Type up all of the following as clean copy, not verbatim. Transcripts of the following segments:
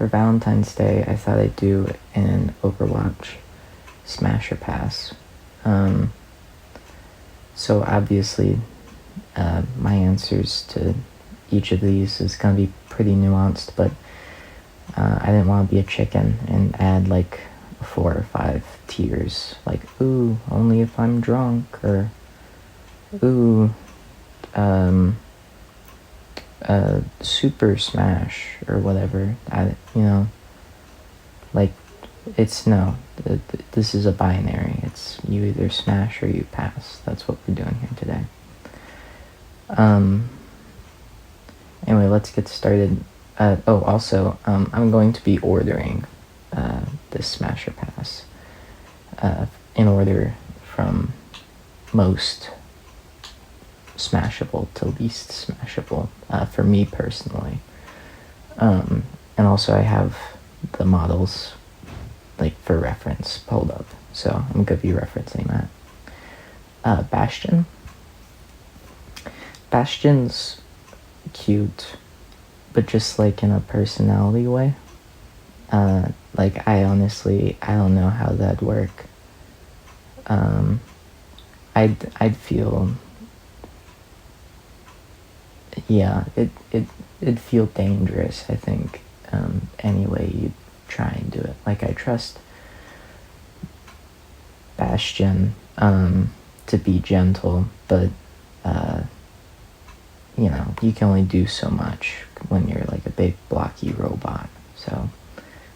for Valentine's Day, I thought I'd do an Overwatch Smasher Pass. So obviously, my answers to each of these is going to be pretty nuanced, but I didn't want to be a chicken and add like 4 or 5 tiers, like, ooh, only if I'm drunk, or ooh, Super Smash, or whatever. Like, it's no, this is a binary. It's you either smash or you pass. That's what we're doing here today. Anyway, let's get started. Also, I'm going to be ordering this Smasher Pass in order from most smashable to least smashable, for me personally. And also I have the models, like, for reference pulled up, so I'm going to be referencing that. Bastion's cute, but just like in a personality way. Like, I don't know how that'd work. I'd feel, yeah, it'd feel dangerous, I think, any way you'd try and do it. Like, I trust Bastion to be gentle, but you can only do so much when you're like a big blocky robot. So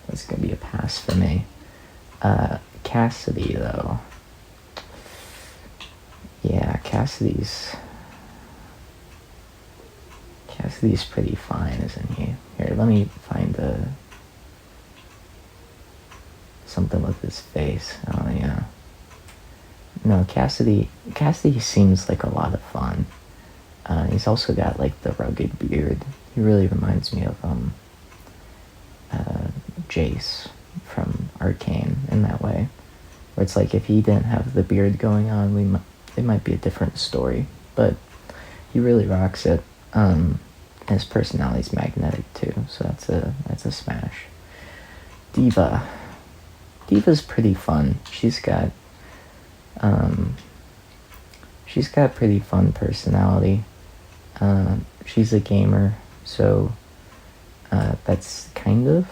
that's gonna be a pass for me. Cassidy, though, yeah, Cassidy's pretty fine, isn't he? Here, let me find something with his face. Oh yeah. No, Cassidy seems like a lot of fun. He's also got like the rugged beard. He really reminds me of Jace from Arcane in that way, where it's like if he didn't have the beard going on, it might be a different story. But he really rocks it. His personality's magnetic too, so that's a smash. Diva's pretty fun. She's got a pretty fun personality. She's a gamer, so that's kind of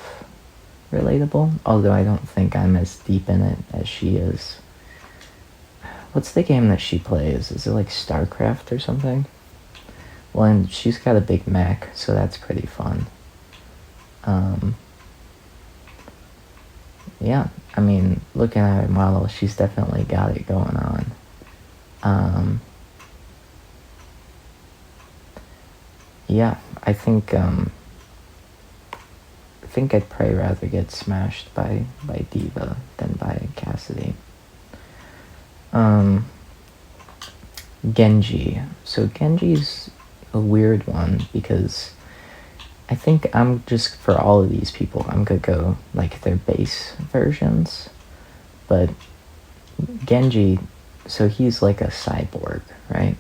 relatable, although I don't think I'm as deep in it as she is. What's the game that she plays? Is it like StarCraft or something? Well, and she's got a big mech, so that's pretty fun. Yeah, I mean, looking at her model, she's definitely got it going on. Yeah, I think I'd probably rather get smashed by Diva than by Cassidy. Genji. So Genji's a weird one because I think for all of these people, I'm gonna go like their base versions. But Genji, so he's like a cyborg, right?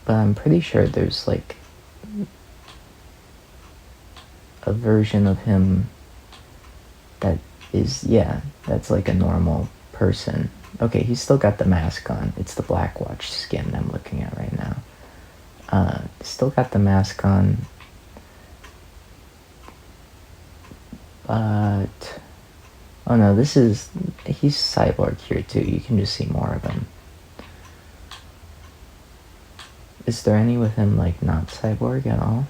But I'm pretty sure there's like a version of him that's like a normal person. Okay, he's still got the mask on. It's the Blackwatch skin I'm looking at right now. Still got the mask on. But oh no, he's cyborg here too. You can just see more of him. Is there any with him like not cyborg at all?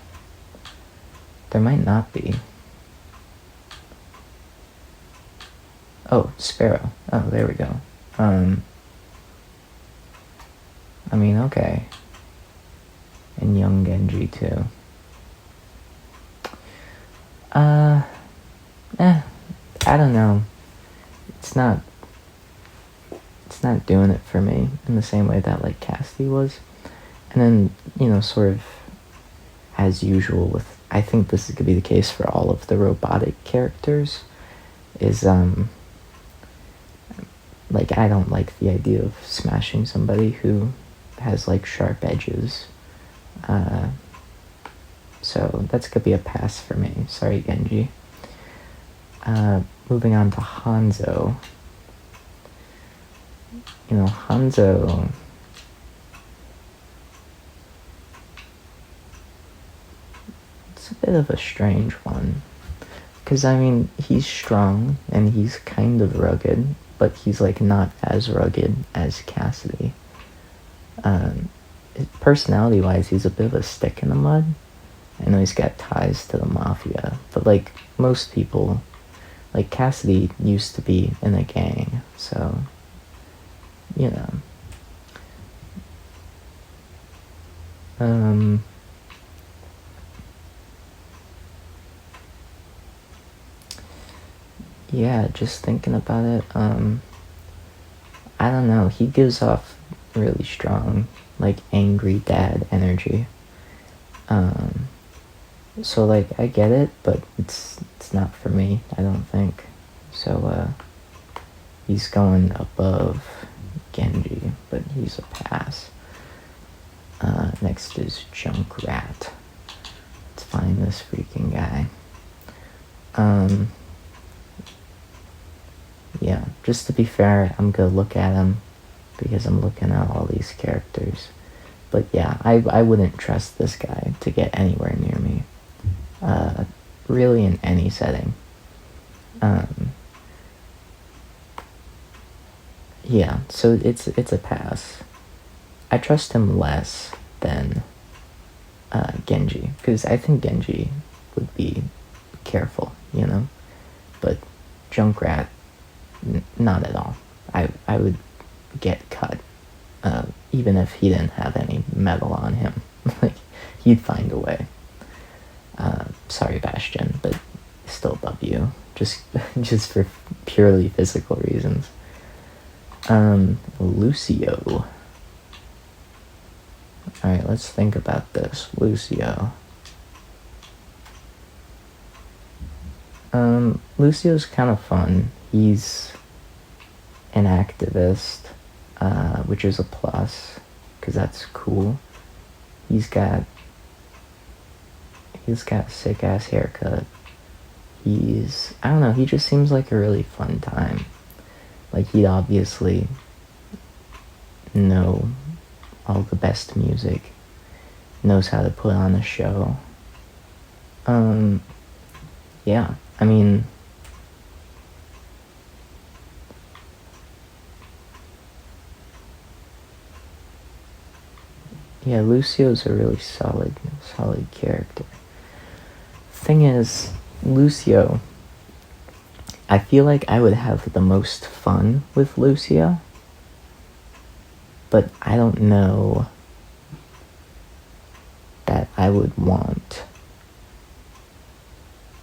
There might not be. Oh, Sparrow. Oh, there we go. I mean, okay. And young Genji too. I don't know. It's not doing it for me in the same way that like Cassidy was. And then, sort of as usual I think this is gonna be the case for all of the robotic characters, is like, I don't like the idea of smashing somebody who has like sharp edges. So that's gonna be a pass for me. Sorry, Genji. Moving on to Hanzo. You know, Hanzo... It's a bit of a strange one. Because, I mean, he's strong, and he's kind of rugged, but he's, like, not as rugged as Cassidy. Personality-wise, he's a bit of a stick in the mud. I know he's got ties to the Mafia, but, like, most people... Like, Cassidy used to be in a gang, so... You know... Yeah, just thinking about it, I don't know, he gives off really strong, like, angry dad energy. So, like, I get it, but it's not for me, I don't think. So, he's going above Genji, but he's a pass. Next is Junkrat. Let's find this freaking guy. Yeah, just to be fair, I'm gonna look at him because I'm looking at all these characters. But yeah, I wouldn't trust this guy to get anywhere near me. Really in any setting. Yeah, so it's a pass. I trust him less than Genji, because I think Genji would be careful, you know? But Junkrat, not at all. I would get cut, even if he didn't have any metal on him. Like, he'd find a way. Sorry, Bastion, but still W. Just for purely physical reasons. Lucio. Alright, let's think about this. Lucio. Lucio's kind of fun. He's an activist, which is a plus, because that's cool. He's got a sick-ass haircut. I don't know, he just seems like a really fun time. Like, he'd obviously know all the best music, knows how to put on a show. Yeah, I mean... Yeah, Lucio's a really solid character. Thing is, Lucio, I feel like I would have the most fun with Lucio, but I don't know that I would want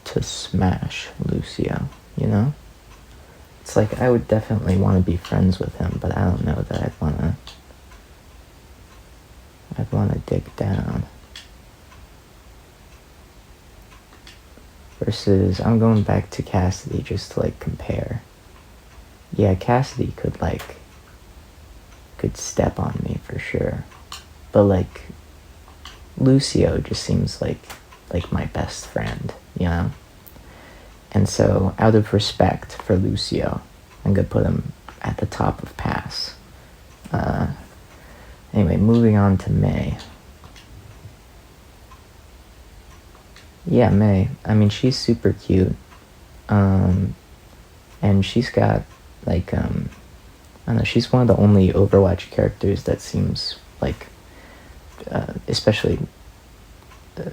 to smash Lucio, you know? It's like, I would definitely want to be friends with him, but I don't know that I'd want to dig down. Versus, I'm going back to Cassidy just to, like, compare. Yeah, Cassidy could step on me for sure. But, like, Lucio just seems like my best friend, you know? And so, out of respect for Lucio, I'm gonna put him at the top of pass. Anyway, moving on to Mei. Yeah, Mei. I mean, she's super cute. And she's got, like, I don't know, she's one of the only Overwatch characters that seems like, especially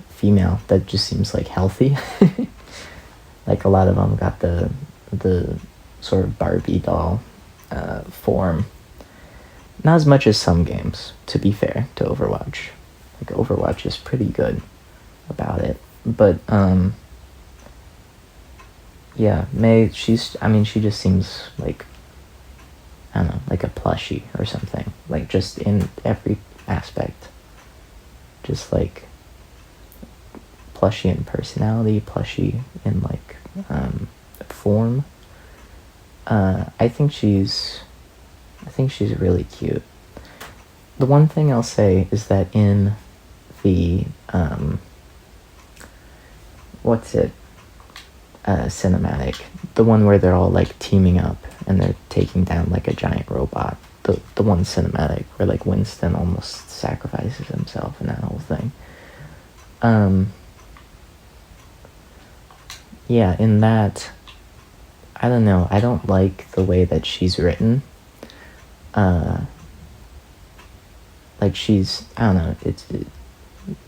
female, that just seems, like, healthy. Like, a lot of them got the sort of Barbie doll form. Not as much as some games, to be fair to Overwatch. Like, Overwatch is pretty good about it. But, yeah, Mei, she just seems like, I don't know, like a plushie or something. Like, just in every aspect. Just, like, plushie in personality, plushie in, like, form. I think she's really cute. The one thing I'll say is that in the what's it? Cinematic. The one where they're all like teaming up and they're taking down like a giant robot. The one cinematic where like Winston almost sacrifices himself in that whole thing. Yeah, in that, I don't know, I don't like the way that she's written. Like she's, I don't know,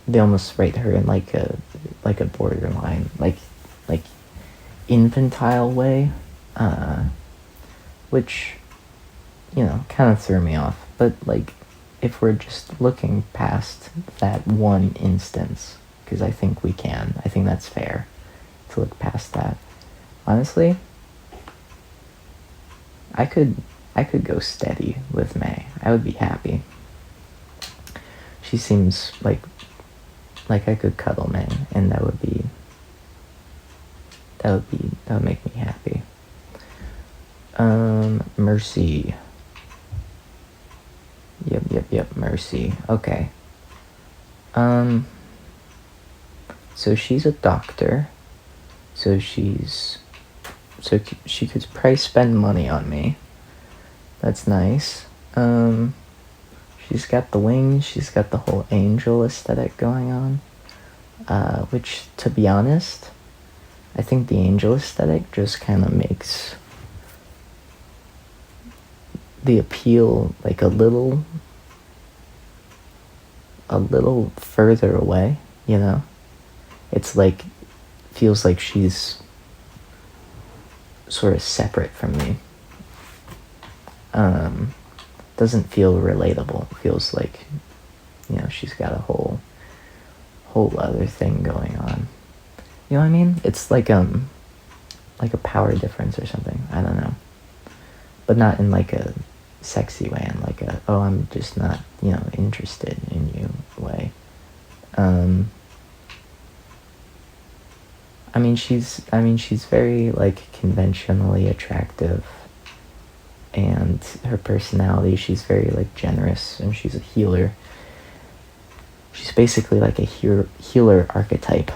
they almost write her in like a borderline, like infantile way, which, kind of threw me off. But like, if we're just looking past that one instance, because I think that's fair to look past that. Honestly, I could go steady with May. I would be happy. She seems like I could cuddle May, and that would make me happy. Mercy. Yep, Mercy. Okay. So she's a doctor. So she could probably spend money on me. That's nice. She's got the wings, she's got the whole angel aesthetic going on. Which, to be honest, I think the angel aesthetic just kind of makes the appeal like a little further away, It's like, feels like she's sort of separate from me. Doesn't feel relatable. Feels like, she's got a whole other thing going on. You know what I mean? It's like a power difference or something. I don't know. But not in like a sexy way, in like a, oh, I'm just not, interested in you way. She's very like conventionally attractive, and her personality, she's very like generous, and she's a healer. She's basically like a healer archetype.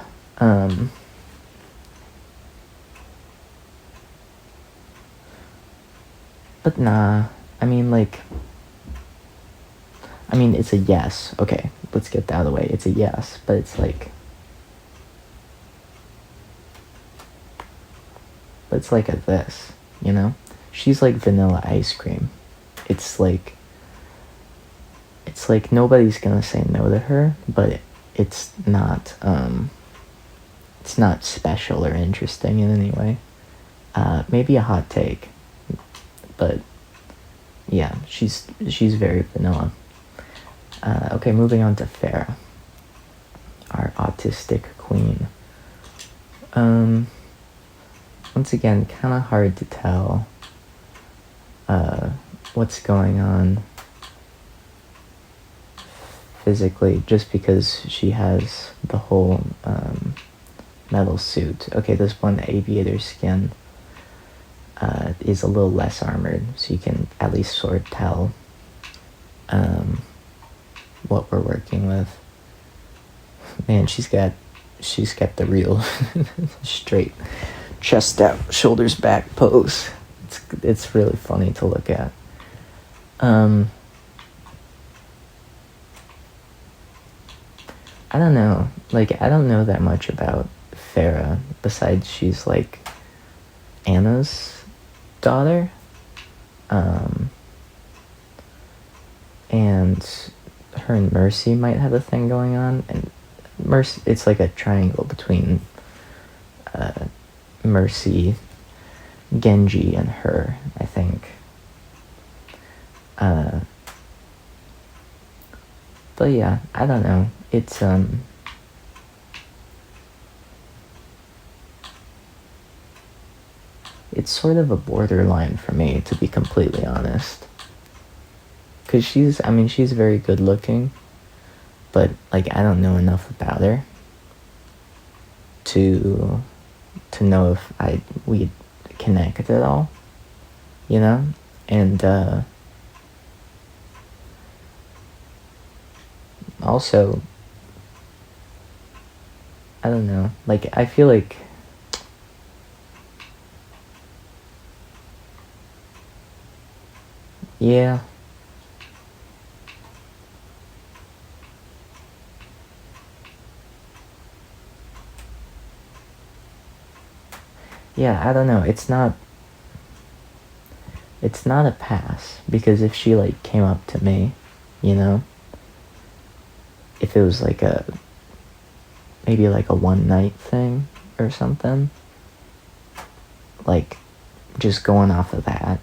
But nah, it's a yes. Okay, let's get that out of the way. It's a yes, but it's like a this, She's like vanilla ice cream. It's like nobody's gonna say no to her, but it's not special or interesting in any way. Maybe a hot take, but yeah, she's very vanilla. Okay, moving on to Farah, our autistic queen. Once again, kind of hard to tell what's going on physically, just because she has the whole metal suit. Okay, this one aviator skin is a little less armored, so you can at least sort of tell what we're working with. Man, she's got the real straight chest out, shoulders back pose. It's really funny to look at. I don't know. Like, I don't know that much about Farah, besides she's like Anna's daughter. And her and Mercy might have a thing going on, and Mercy, it's like a triangle between Mercy, Genji, and her, I think. But yeah, I don't know. It's sort of a borderline for me, to be completely honest. Because she's very good looking, but like, I don't know enough about her to know if we'd connect at all, and also, I I don't know. Like, I feel like... Yeah. Yeah, I don't know. It's not a pass, because if she, like, came up to me, you know, if it was like maybe like a one night thing or something, like, just going off of that,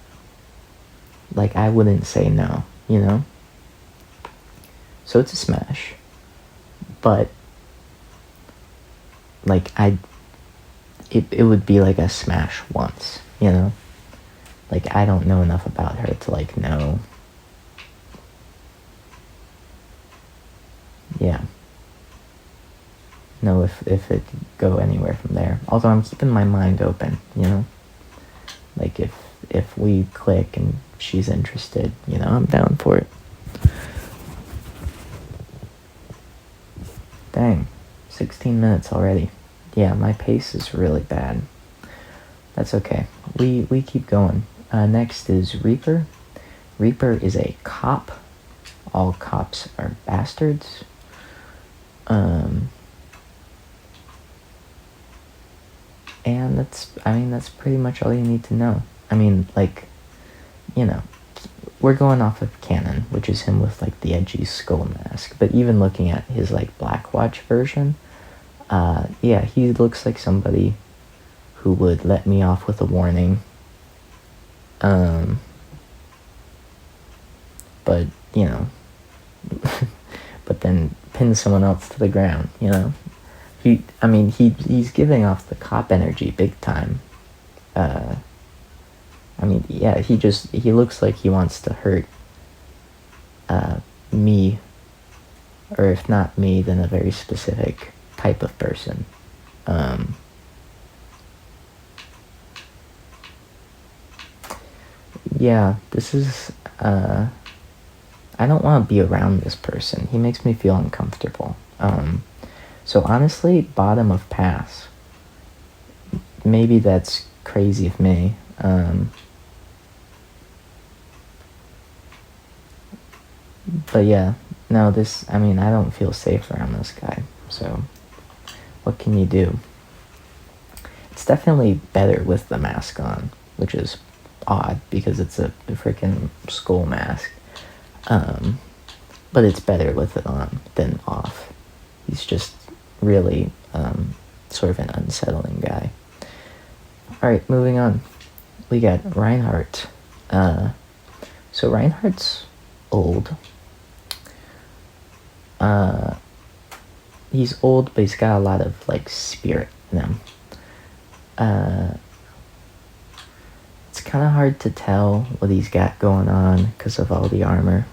like, I wouldn't say no, you know? So it's a smash. But, like, it would be like a smash once, you know? Like, I don't know enough about her to, like, know. Yeah. Know if it could go anywhere from there. Although I'm keeping my mind open, you know? Like, if we click and she's interested, you know, I'm down for it. Dang. 16 minutes already. Yeah, my pace is really bad. That's okay. We keep going. Next is Reaper. Reaper is a cop. All cops are bastards. And that's pretty much all you need to know. I mean, like, you know, we're going off of canon, which is him with, like, the edgy skull mask. But even looking at his, like, Blackwatch version, yeah, he looks like somebody who would let me off with a warning. But, you know, but then pin someone else to the ground, you know? He's giving off the cop energy big time. Yeah, he looks like he wants to hurt me, or if not me, then a very specific type of person. Yeah, this is, I don't want to be around this person. He makes me feel uncomfortable. So honestly, bottom of pass. Maybe that's crazy of me. But yeah, no, I don't feel safe around this guy. So, what can you do? It's definitely better with the mask on, which is odd because it's a freaking skull mask. But it's better with it on than off. He's just really sort of an unsettling guy. Alright, moving on. We got Reinhardt. So Reinhardt's old. He's old, but he's got a lot of, like, spirit in him. It's kind of hard to tell what he's got going on because of all the armor.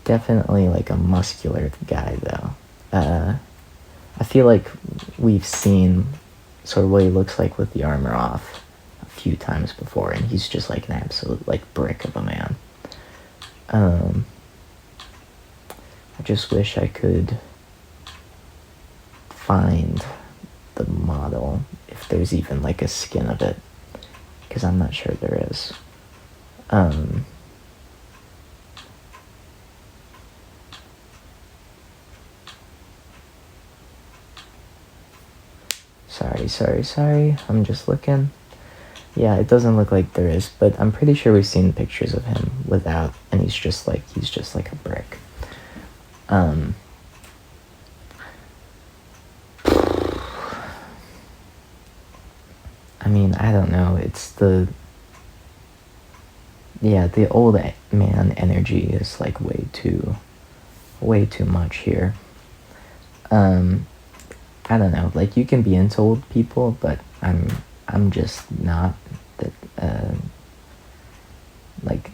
Definitely, like, a muscular guy, though. I feel like we've seen sort of what he looks like with the armor off a few times before, and he's just, like, an absolute, like, brick of a man. I just wish I could find the model, if there's even, like, a skin of it, because I'm not sure there is. Sorry, I'm just looking. Yeah, it doesn't look like there is, but I'm pretty sure we've seen pictures of him without, and he's just like a brick. I don't know, it's the old man energy is, like, way too much here. I don't know, like, you can be into old people, but I'm just not that, like,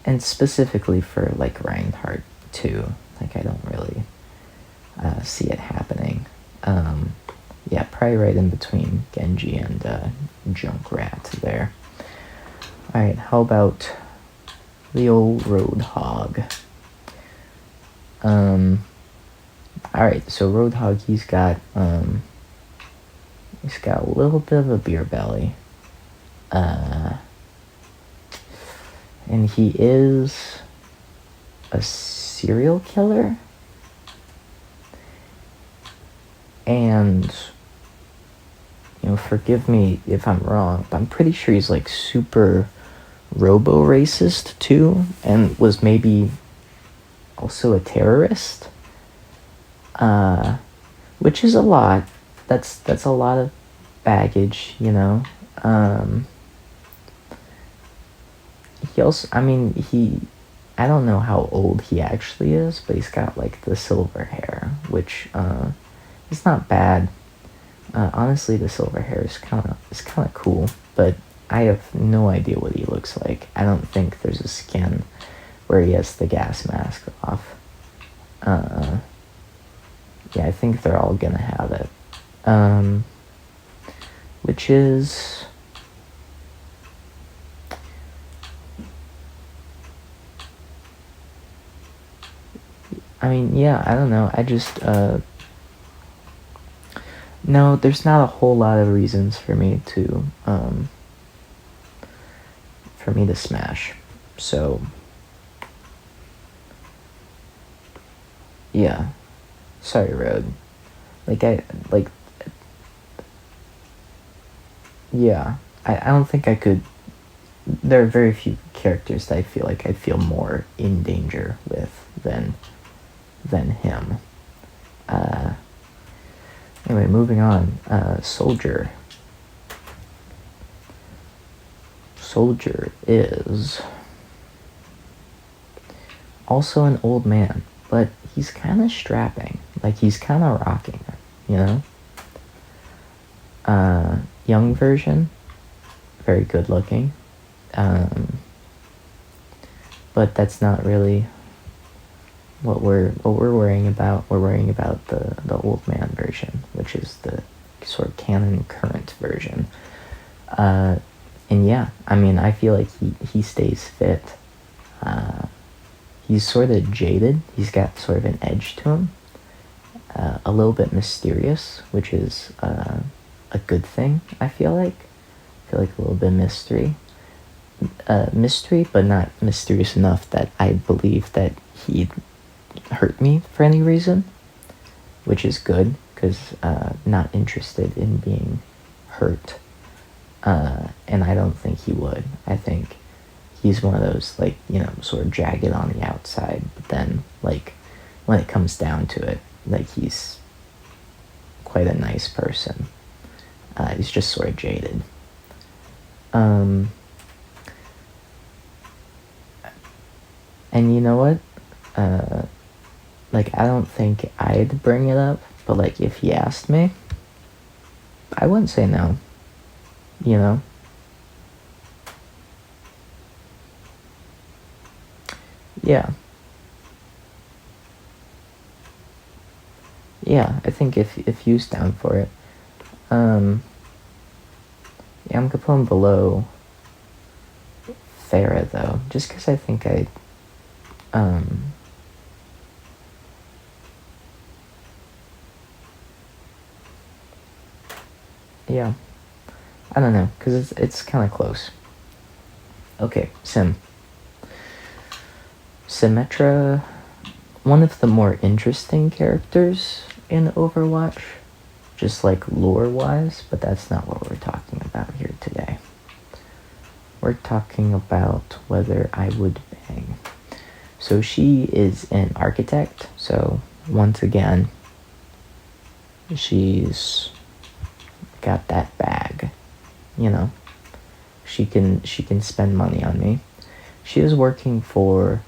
and specifically for, like, Reinhardt too, like, I don't really see it happening. Yeah, probably right in between Genji and Junkrat there. Alright, how about the old Roadhog? Alright, so Roadhog, he's got a little bit of a beer belly. And he is a serial killer. And, forgive me if I'm wrong, but I'm pretty sure he's like super robo-racist too, and was maybe also a terrorist. Which is a lot. That's a lot of baggage, He also, I don't know how old he actually is, but he's got like the silver hair, which is not bad. Honestly, the silver hair is kind of cool, but I have no idea what he looks like. I don't think there's a skin where he has the gas mask off. Yeah, I think they're all gonna have it. Which is... yeah, I don't know. I just, no, there's not a whole lot of reasons for me to smash. So, yeah. Sorry, Road. Yeah. I don't think I could... There are very few characters that I feel like I'd feel more in danger with than him. Anyway, moving on. Soldier. Soldier is also an old man, but he's kind of strapping. Like, he's kind of rocking it, young version, very good looking. But that's not really what we're worrying about. We're worrying about the old man version, which is the sort of canon current version. And yeah, I feel like he stays fit. He's sort of jaded. He's got sort of an edge to him. A little bit mysterious, which is a good thing, I feel like. I feel like a little bit of mystery. Mystery, but not mysterious enough that I believe that he'd hurt me for any reason, which is good, because not interested in being hurt. And I don't think he would. I think he's one of those, like, sort of jagged on the outside, but then, like, when it comes down to it, like, he's quite a nice person. He's just sort of jaded. And you know what? I don't think I'd bring it up, but, like, if he asked me, I wouldn't say no. Yeah, I think if he was down for it. Yeah, I'm gonna put him below Farah, though, just because I think yeah, I don't know, because it's kind of close. Okay, Symmetra, one of the more interesting characters in Overwatch, just like lore-wise, but that's not what we're talking about here today. We're talking about whether I would bang. So she is an architect, so once again, she's got that bag, She can spend money on me. She is working for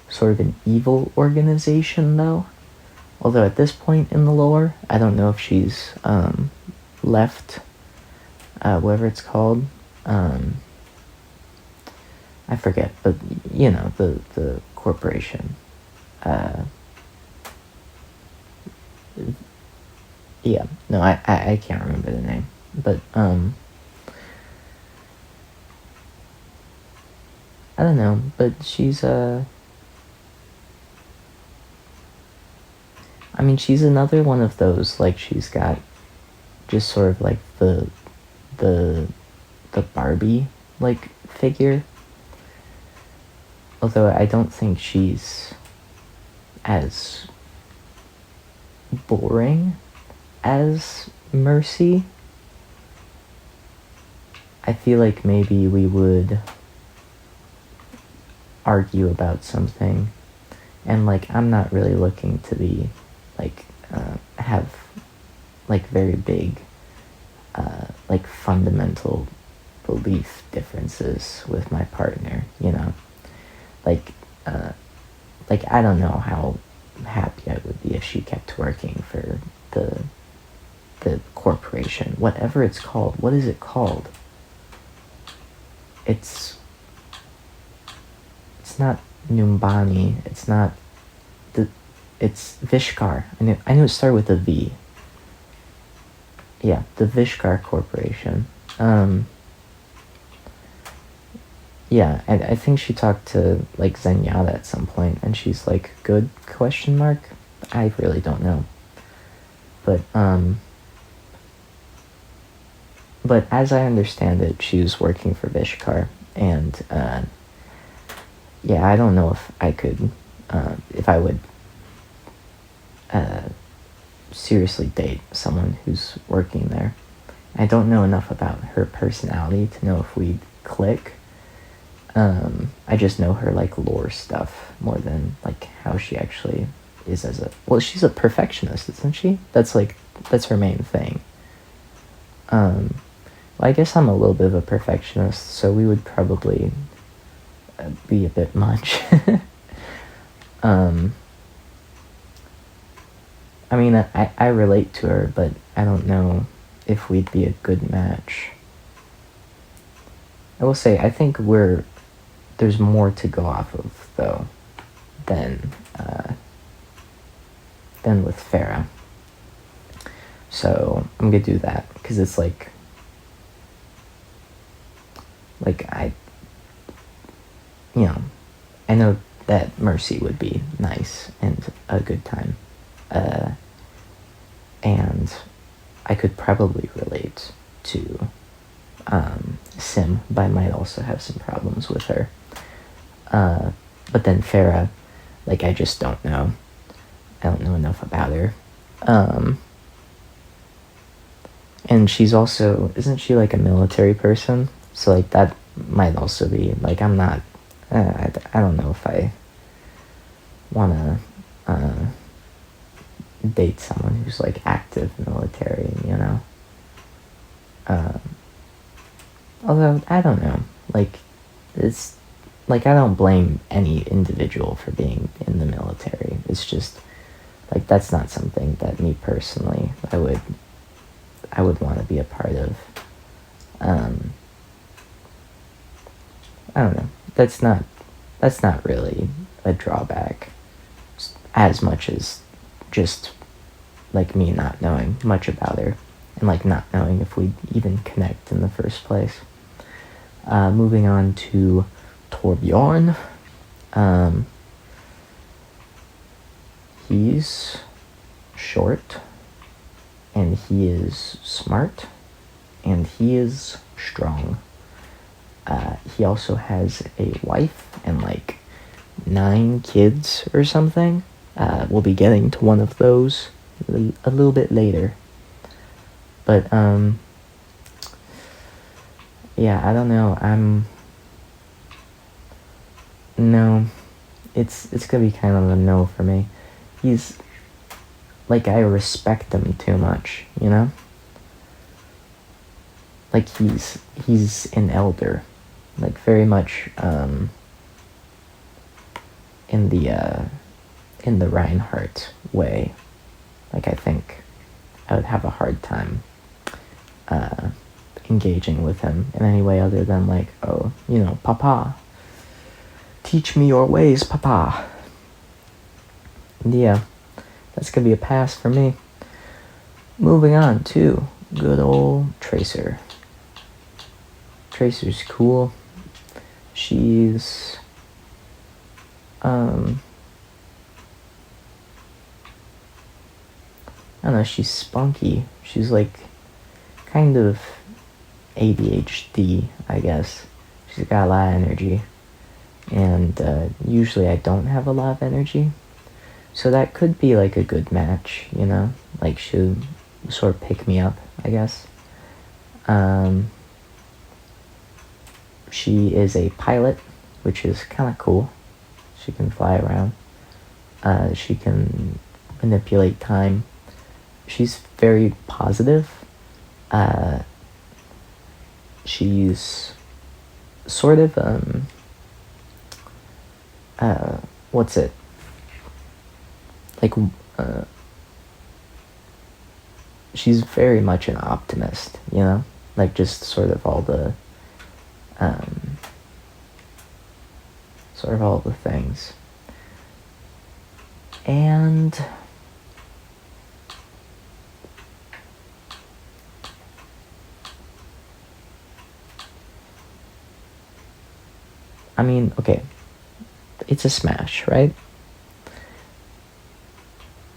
sort of an evil organization, though. Although at this point in the lore, I don't know if she's left whatever it's called. I forget, but the corporation. Yeah, no, I can't remember the name, but I don't know, but she's I mean, she's another one of those, like, she's got just sort of like the the Barbie like figure. Although I don't think she's as boring as Mercy. I feel like maybe we would argue about something, and like I'm not really looking to be like have like very big like fundamental belief differences with my partner, you know, like like I don't know how happy I would be if she kept working for the corporation, whatever it's called. What is it called? It's not Numbani. It's not the. It's Vishkar. I knew it started with a V. Yeah, the Vishkar Corporation. Yeah, I think she talked to like Zenyatta at some point, and she's like, "Good?" Question mark. I really don't know. But as I understand it, she was working for Vishkar, and yeah, I don't know if I could, if I would seriously date someone who's working there. I don't know enough about her personality to know if we'd click. I just know her like lore stuff more than like how she actually is as a. Well, she's a perfectionist, isn't she? That's her main thing. Well, I guess I'm a little bit of a perfectionist, so we would probably be a bit much. I mean, I relate to her, but I don't know if we'd be a good match. I will say, I think there's more to go off of, though, than with Farah. So, I'm gonna do that, because it's like you know, I know that Mercy would be nice and a good time. And I could probably relate to Sim, but I might also have some problems with her. But then Farah, like, I just don't know. I don't know enough about her. And she's also, isn't she like a military person? So like that might also be, like, I'm not, I don't know if I want to date someone who's like active military, you know? Although, I don't know, like, it's, like, I don't blame any individual for being in the military. It's just, like, that's not something that me personally, I would want to be a part of. I don't know. That's not really a drawback, as much as just like me not knowing much about her and like not knowing if we'd even connect in the first place. Moving on to Torbjorn. He's short, and he is smart, and he is strong. He also has a wife and like 9 kids or something. We'll be getting to one of those a little bit later. But yeah, I don't know. No, it's gonna be kind of a no for me. He's like, I respect him too much, you know? Like, he's an elder, like very much in the Reinhardt way. Like, I think I would have a hard time engaging with him in any way other than like, oh, you know, Papa, teach me your ways, Papa. And yeah, that's gonna be a pass for me. Moving on to good old Tracer. Tracer's cool. She's I don't know, she's spunky. She's like kind of ADHD, I guess. She's got a lot of energy. And usually I don't have a lot of energy. So that could be like a good match, you know? Like she'll sort of pick me up, I guess. She is a pilot, which is kind of cool. She can fly around. She can manipulate time. She's very positive. She's sort of what's it like? She's very much an optimist, you know, like just sort of all the things. And I mean, okay, it's a smash, right?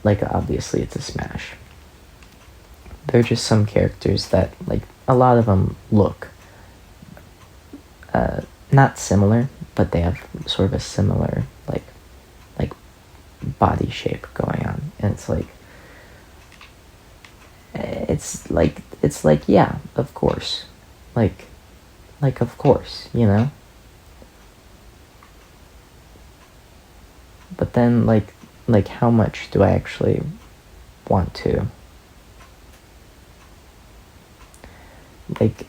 Like, obviously it's a smash. There are just some characters that, like, a lot of them look not similar, but they have sort of a similar, like body shape going on. And it's like, yeah, of course. Like, of course, you know? But then, like how much do I actually want to? Like,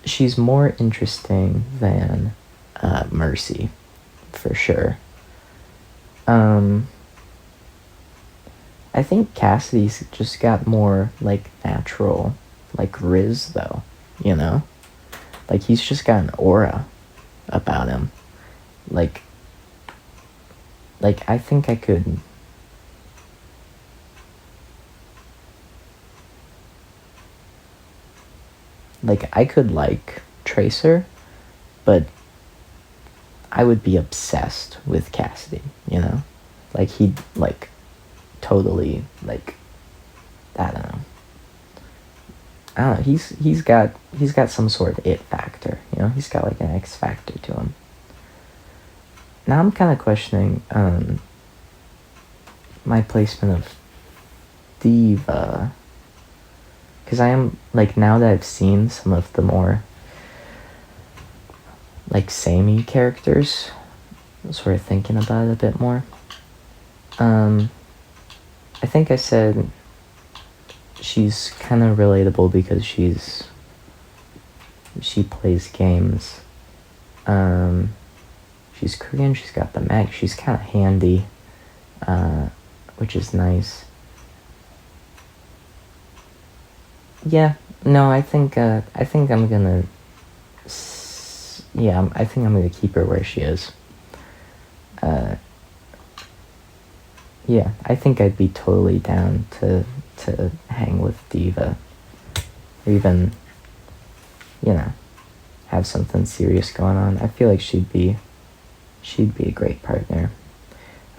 she's more interesting than Mercy, for sure. I think Cassidy's just got more, like, natural, like, Riz, though, you know? Like, he's just got an aura about him. Like, I think I could... Like, I could like Tracer, but I would be obsessed with Cassidy, you know? Like, he'd, like, totally, like, I don't know. He's got some sort of it factor, you know? He's got, like, an X factor to him. Now I'm kind of questioning my placement of D.Va. Because I am, like, now that I've seen some of the more, like, samey characters, I'm sort of thinking about it a bit more. I think I said she's kind of relatable because she plays games. She's Korean, she's got the mag, she's kind of handy, which is nice. Yeah, no, I think I'm gonna, I think I'm gonna keep her where she is. Yeah, I think I'd be totally down to hang with D.Va, or even, you know, have something serious going on. I feel like she'd be a great partner.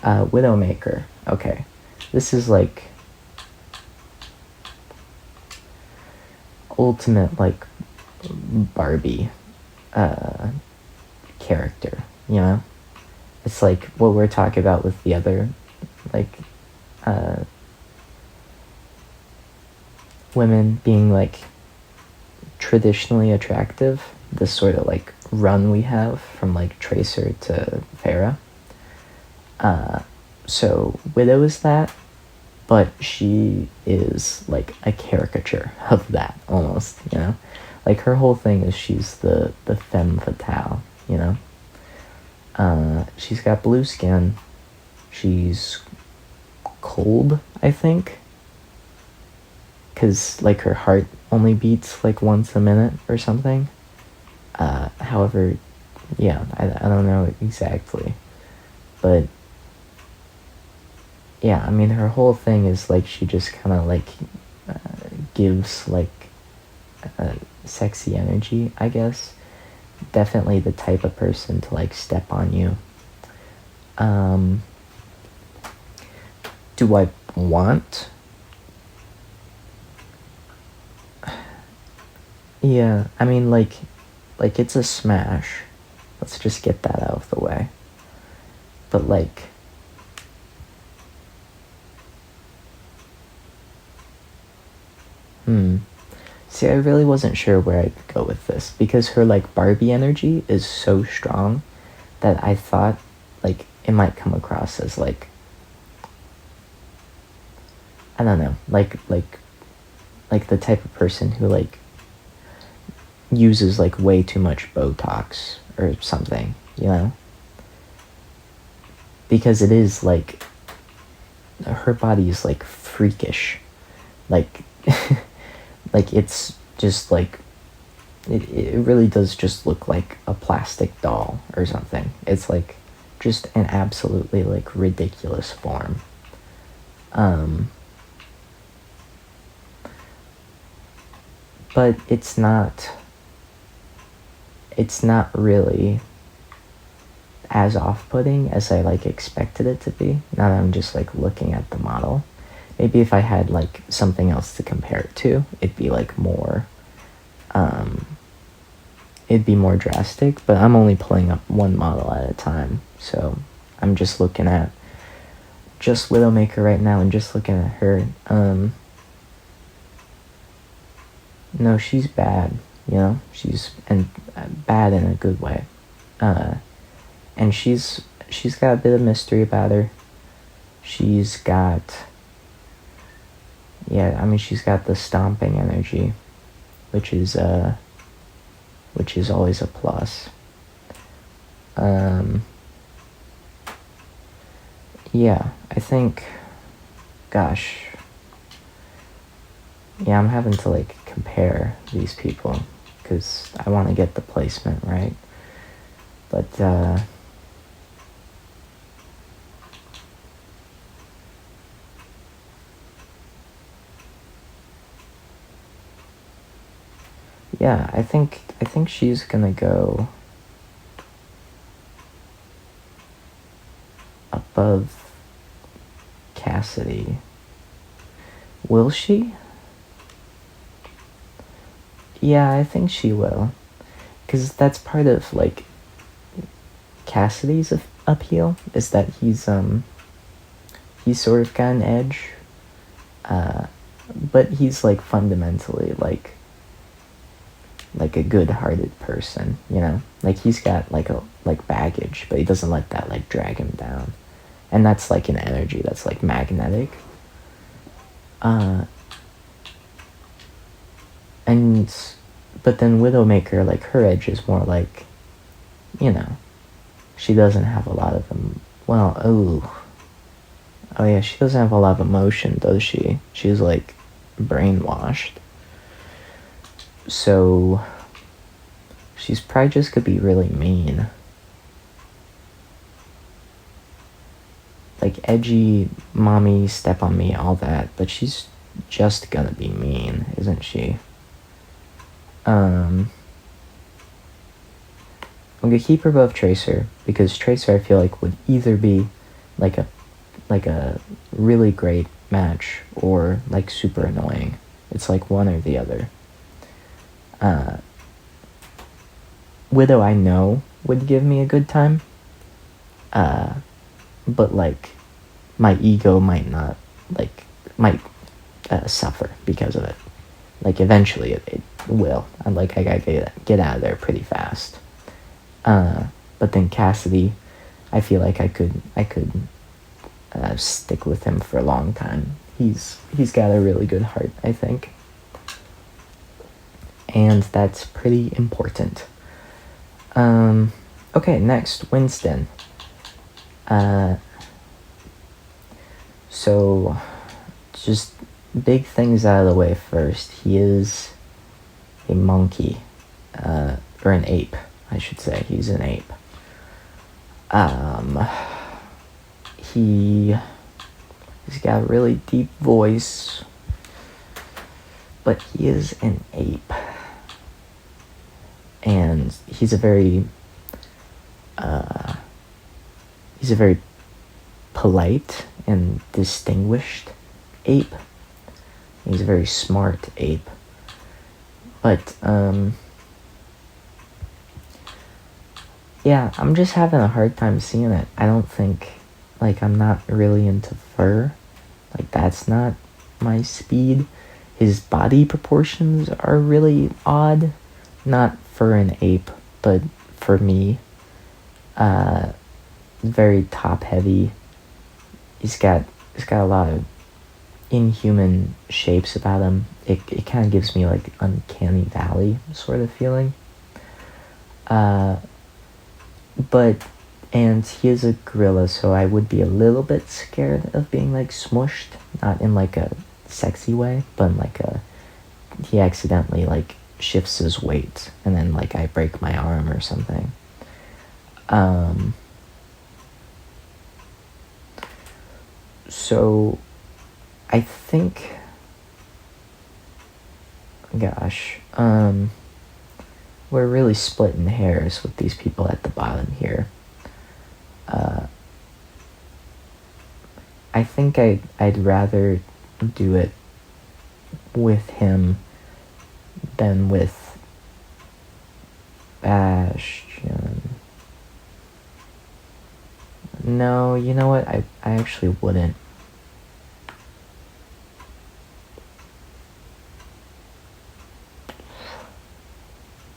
Widowmaker, okay, this is like ultimate, like, Barbie character, you know? It's like what we're talking about with the other, like, women being, like, traditionally attractive. This sort of, like, run we have from, like, Tracer to Farah. So Widow is that, but she is, like, a caricature of that, almost, you know? Like, her whole thing is she's the femme fatale, you know? She's got blue skin. She's cold, I think. Because, like, her heart only beats, like, once a minute or something. However, yeah, I don't know exactly. But, yeah, I mean, her whole thing is, like, she just kind of, like, gives, like, sexy energy, I guess. Definitely the type of person to, like, step on you. Do I want Yeah, I mean, like it's a smash. Let's just get that out of the way. But like, see, I really wasn't sure where I'd go with this because her like Barbie energy is so strong that I thought like it might come across as like, I don't know, like the type of person who like uses like way too much Botox or something, you know? Because it is like her body is like freakish, like like it's just like it really does just look like a plastic doll or something. It's like just an absolutely like ridiculous form. But it's not really as off-putting as I like expected it to be. Now that I'm just like looking at the model, maybe if I had like something else to compare it to, it'd be like more it'd be more drastic. But I'm only pulling up one model at a time, so I'm just looking at just Widowmaker right now and just looking at her. No, she's bad, you know? She's and bad in a good way. And she's got a bit of mystery about her. She's got, yeah, I mean, she's got the stomping energy, which is always a plus. Yeah, I think, gosh, yeah, I'm having to like compare these people because I want to get the placement right. But yeah, I think she's gonna go above Cassidy. Will she? Yeah, I think she will. Because that's part of, like, Cassidy's appeal, is that he's sort of got an edge. But he's, like, fundamentally, like a good-hearted person, you know? Like, he's got, like, baggage, but he doesn't let that, like, drag him down. And that's, like, an energy that's, like, magnetic. But then Widowmaker, like, her edge is more like, you know, she doesn't have a lot of them. Well, oh yeah, she doesn't have a lot of emotion, does she? She's like brainwashed. So she's probably just gonna be really mean. Like edgy, mommy, step on me, all that, but she's just gonna be mean, isn't she? I'm gonna keep her above Tracer because Tracer I feel like would either be like a really great match or like super annoying. It's like one or the other. Widow I know would give me a good time. But like my ego might not might suffer because of it. Like eventually it will. I gotta get out of there pretty fast. But then Cassidy, I feel like I could stick with him for a long time. He's got a really good heart, I think, and that's pretty important. Okay, next, Winston. So just big things out of the way first. He is a monkey, or an ape, I should say. He's an ape. He's got a really deep voice, but he is an ape. And he's a very polite and distinguished ape. He's a very smart ape. But, yeah, I'm just having a hard time seeing it. I don't think, like, I'm not really into fur. Like, that's not my speed. His body proportions are really odd. Not for an ape, but for me. Very top heavy. He's got a lot of inhuman shapes about him. It kind of gives me like uncanny valley sort of feeling. But and he is a gorilla, so I would be a little bit scared of being like smushed, not in like a sexy way, but in like a he accidentally like shifts his weight and then like I break my arm or something. So I think, gosh, we're really splitting hairs with these people at the bottom here. I think I'd rather do it with him than with Bastion. No, you know what? I actually wouldn't.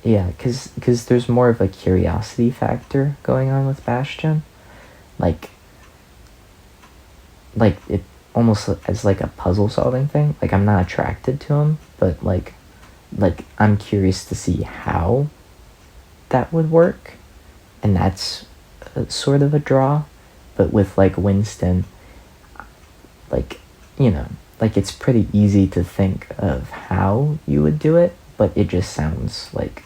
Yeah, because there's more of a curiosity factor going on with Bastion. Like it almost as like a puzzle solving thing. Like I'm not attracted to him, but like I'm curious to see how that would work, and that's sort of a draw. But with like Winston, like like it's pretty easy to think of how you would do it, but it just sounds like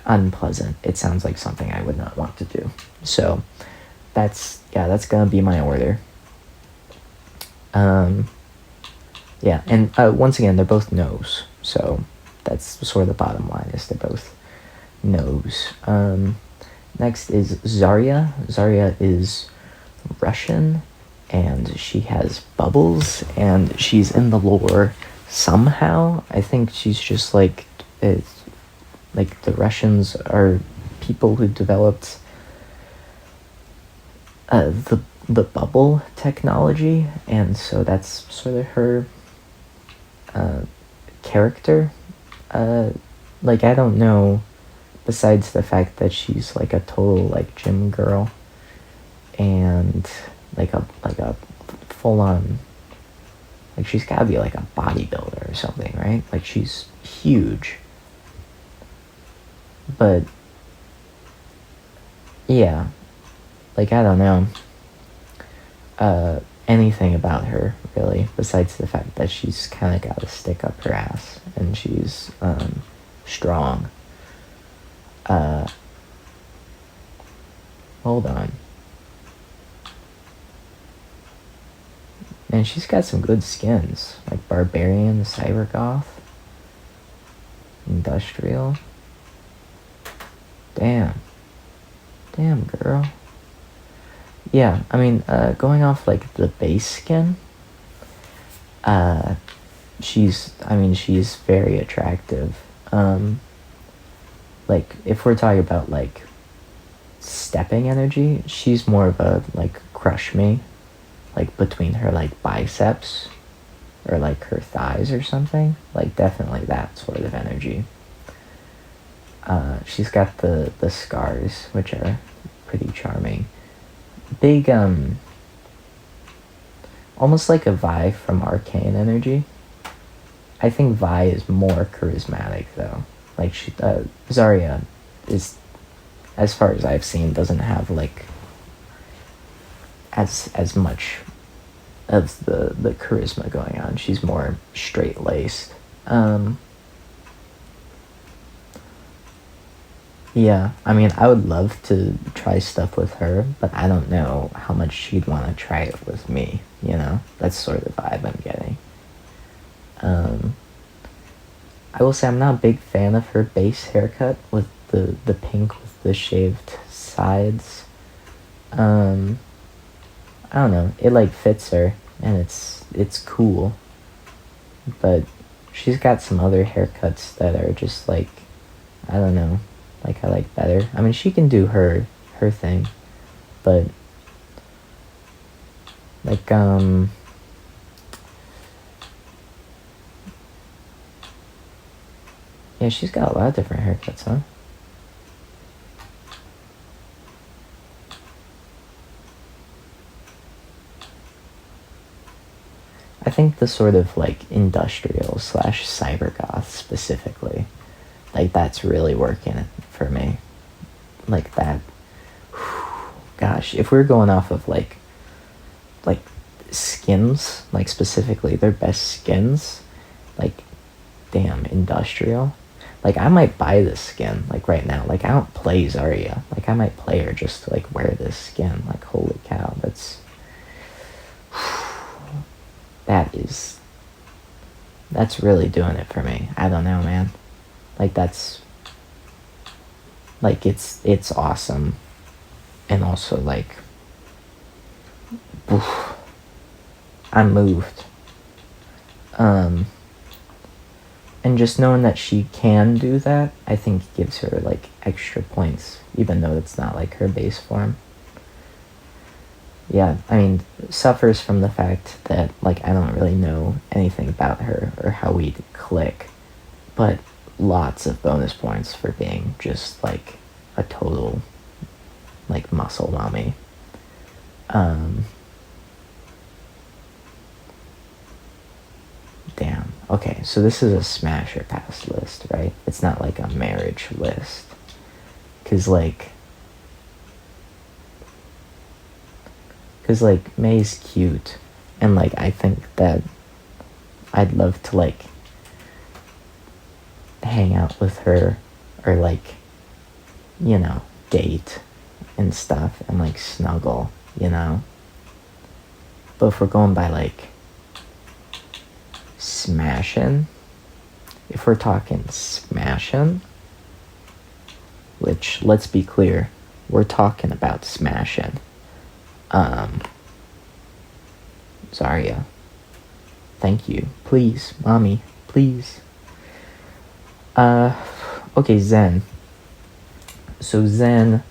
unpleasant. It sounds like something I would not want to do. So that's gonna be my order. Yeah, and once again, they're both no's, so that's sort of the bottom line, is they're both no's. Next is Zarya. Zarya is Russian, and she has bubbles, and she's in the lore somehow. I think she's just like, it's like the Russians are people who developed the bubble technology, and so that's sort of her character. Like I don't know, besides the fact that she's like a total like gym girl, and like a full on, like she's gotta be like a bodybuilder or something, right? Like she's huge. But yeah, like I don't know anything about her really, besides the fact that she's kind of got a stick up her ass and she's strong. Hold on. And she's got some good skins, like Barbarian, Cybergoth, Industrial. Damn, girl. Yeah, I mean, going off like the base skin, she's very attractive. Like if we're talking about like stepping energy, she's more of a like crush me, like between her like biceps or like her thighs or something. Like definitely that sort of energy. She's got the scars, which are pretty charming. Big, almost like a Vi from Arcane energy. I think Vi is more charismatic though. Like Zarya is, as far as I've seen, doesn't have like as much of the charisma going on. She's more straight laced. Yeah, I mean, I would love to try stuff with her, but I don't know how much she'd want to try it with me, you know? That's sort of the vibe I'm getting. I will say I'm not a big fan of her base haircut with the pink with the shaved sides. I don't know, it like fits her, and it's cool, but she's got some other haircuts that are just like, I don't know, like I like better. I mean, she can do her thing, but like yeah, she's got a lot of different haircuts, huh? I think the sort of like industrial slash cybergoth specifically, like that's really working for me. Like that. Gosh, if we're going off of like skins, like specifically their best skins, like damn industrial. Like I might buy this skin like right now. Like I don't play Zarya. Like I might play her just to like wear this skin. Like holy cow, that's really doing it for me. I don't know, man. Like that's like it's awesome, and also like, oof, I'm moved. And just knowing that she can do that, I think gives her like extra points, even though it's not like her base form. Yeah, I mean, suffers from the fact that like I don't really know anything about her or how we'd click, but lots of bonus points for being just like a total like muscle mommy. Damn. Okay, so this is a smash or pass list, right? It's not like a marriage list. Cause like May's cute, and like I think that I'd love to like hang out with her, or like, you know, date and stuff, and like snuggle, you know. But if we're going by like smashing, if we're talking smashing, which let's be clear, we're talking about smashing. Zarya, thank you, please, mommy, please. Okay, Zen. So Zen,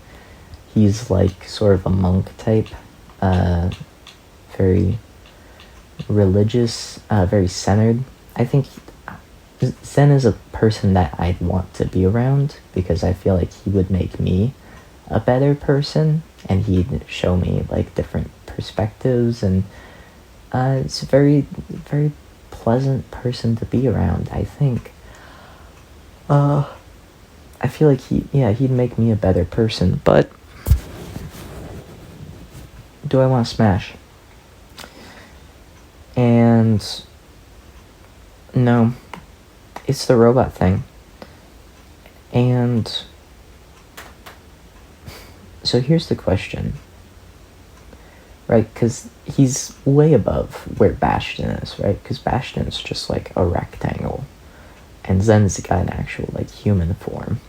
he's like sort of a monk type, very religious, very centered. I think Zen is a person that I'd want to be around, because I feel like he would make me a better person, and he'd show me like different perspectives, and it's a very, very pleasant person to be around, I think. I feel like he'd make me a better person, but do I want to smash? And no, it's the robot thing. And so here's the question, right? Because he's way above where Bastion is, right? Because Bastion's just like a rectangle, and Zen's got an actual like human form.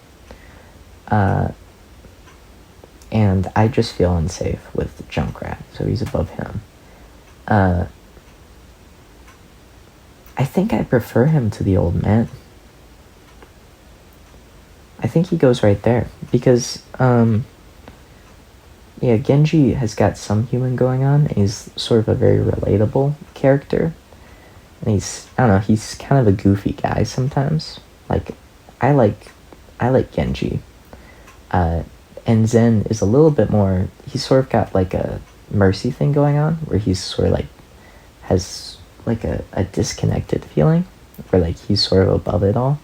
And I just feel unsafe with Junkrat, so he's above him. I think I prefer him to the old man. I think he goes right there, because yeah, Genji has got some human going on, and he's sort of a very relatable character. And he's, I don't know, he's kind of a goofy guy sometimes. Like, I like Genji. And Zen is a little bit more, he's sort of got like a Mercy thing going on, where he's sort of like, has like a disconnected feeling, where like he's sort of above it all.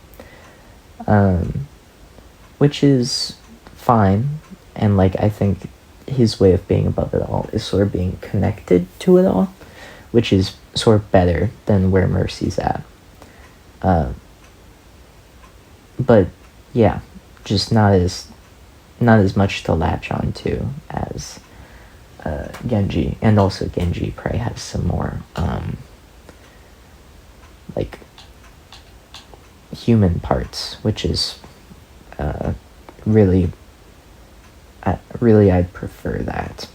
Which is fine, and like I think his way of being above it all is sort of being connected to it all, which is sort of better than where Mercy's at. But yeah, just not as much to latch on to as Genji, and also Genji probably has some more like human parts, which is really I'd prefer that.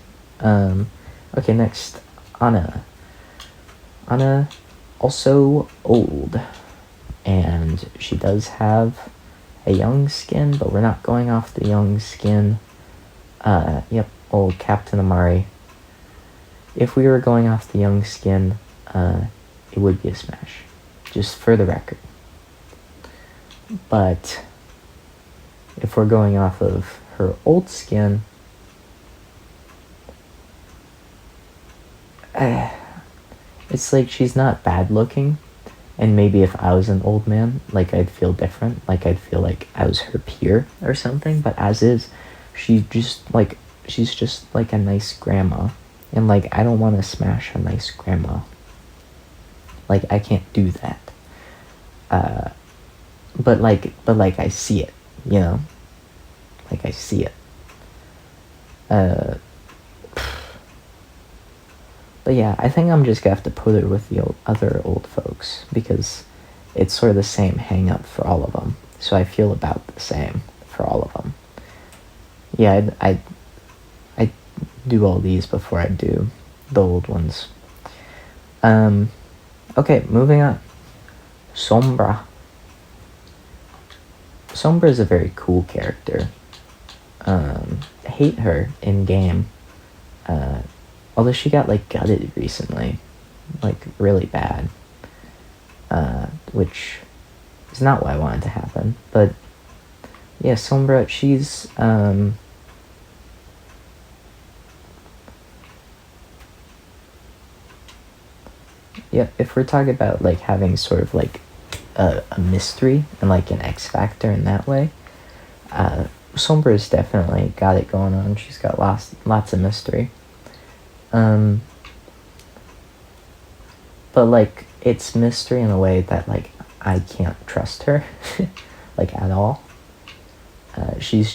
Okay, next, Ana, also old. and she does have a young skin, but we're not going off the young skin. Yep, old Captain Amari. If we were going off the young skin, it would be a smash, just for the record. But if we're going off of her old skin, it's like she's not bad looking, and maybe if I was an old man, like, I'd feel different, like I'd feel like I was her peer or something. But as is, she's just like a nice grandma, and like I don't want to smash a nice grandma. Like, I can't do that. But I see it, you know? Like, I see it. But yeah, I think I'm just gonna have to put her with the other old folks, because it's sort of the same hang-up for all of them. So I feel about the same for all of them. Yeah, I do all these before I do the old ones. Okay, moving on. Sombra. Sombra is a very cool character. Hate her in game. Although she got like gutted recently, like really bad, which is not what I wanted to happen. But yeah, Sombra, she's yeah, if we're talking about like having sort of like a mystery and like an X factor in that way, Sombra's definitely got it going on. She's got lots of mystery. But like, it's mystery in a way that like I can't trust her like at all. She's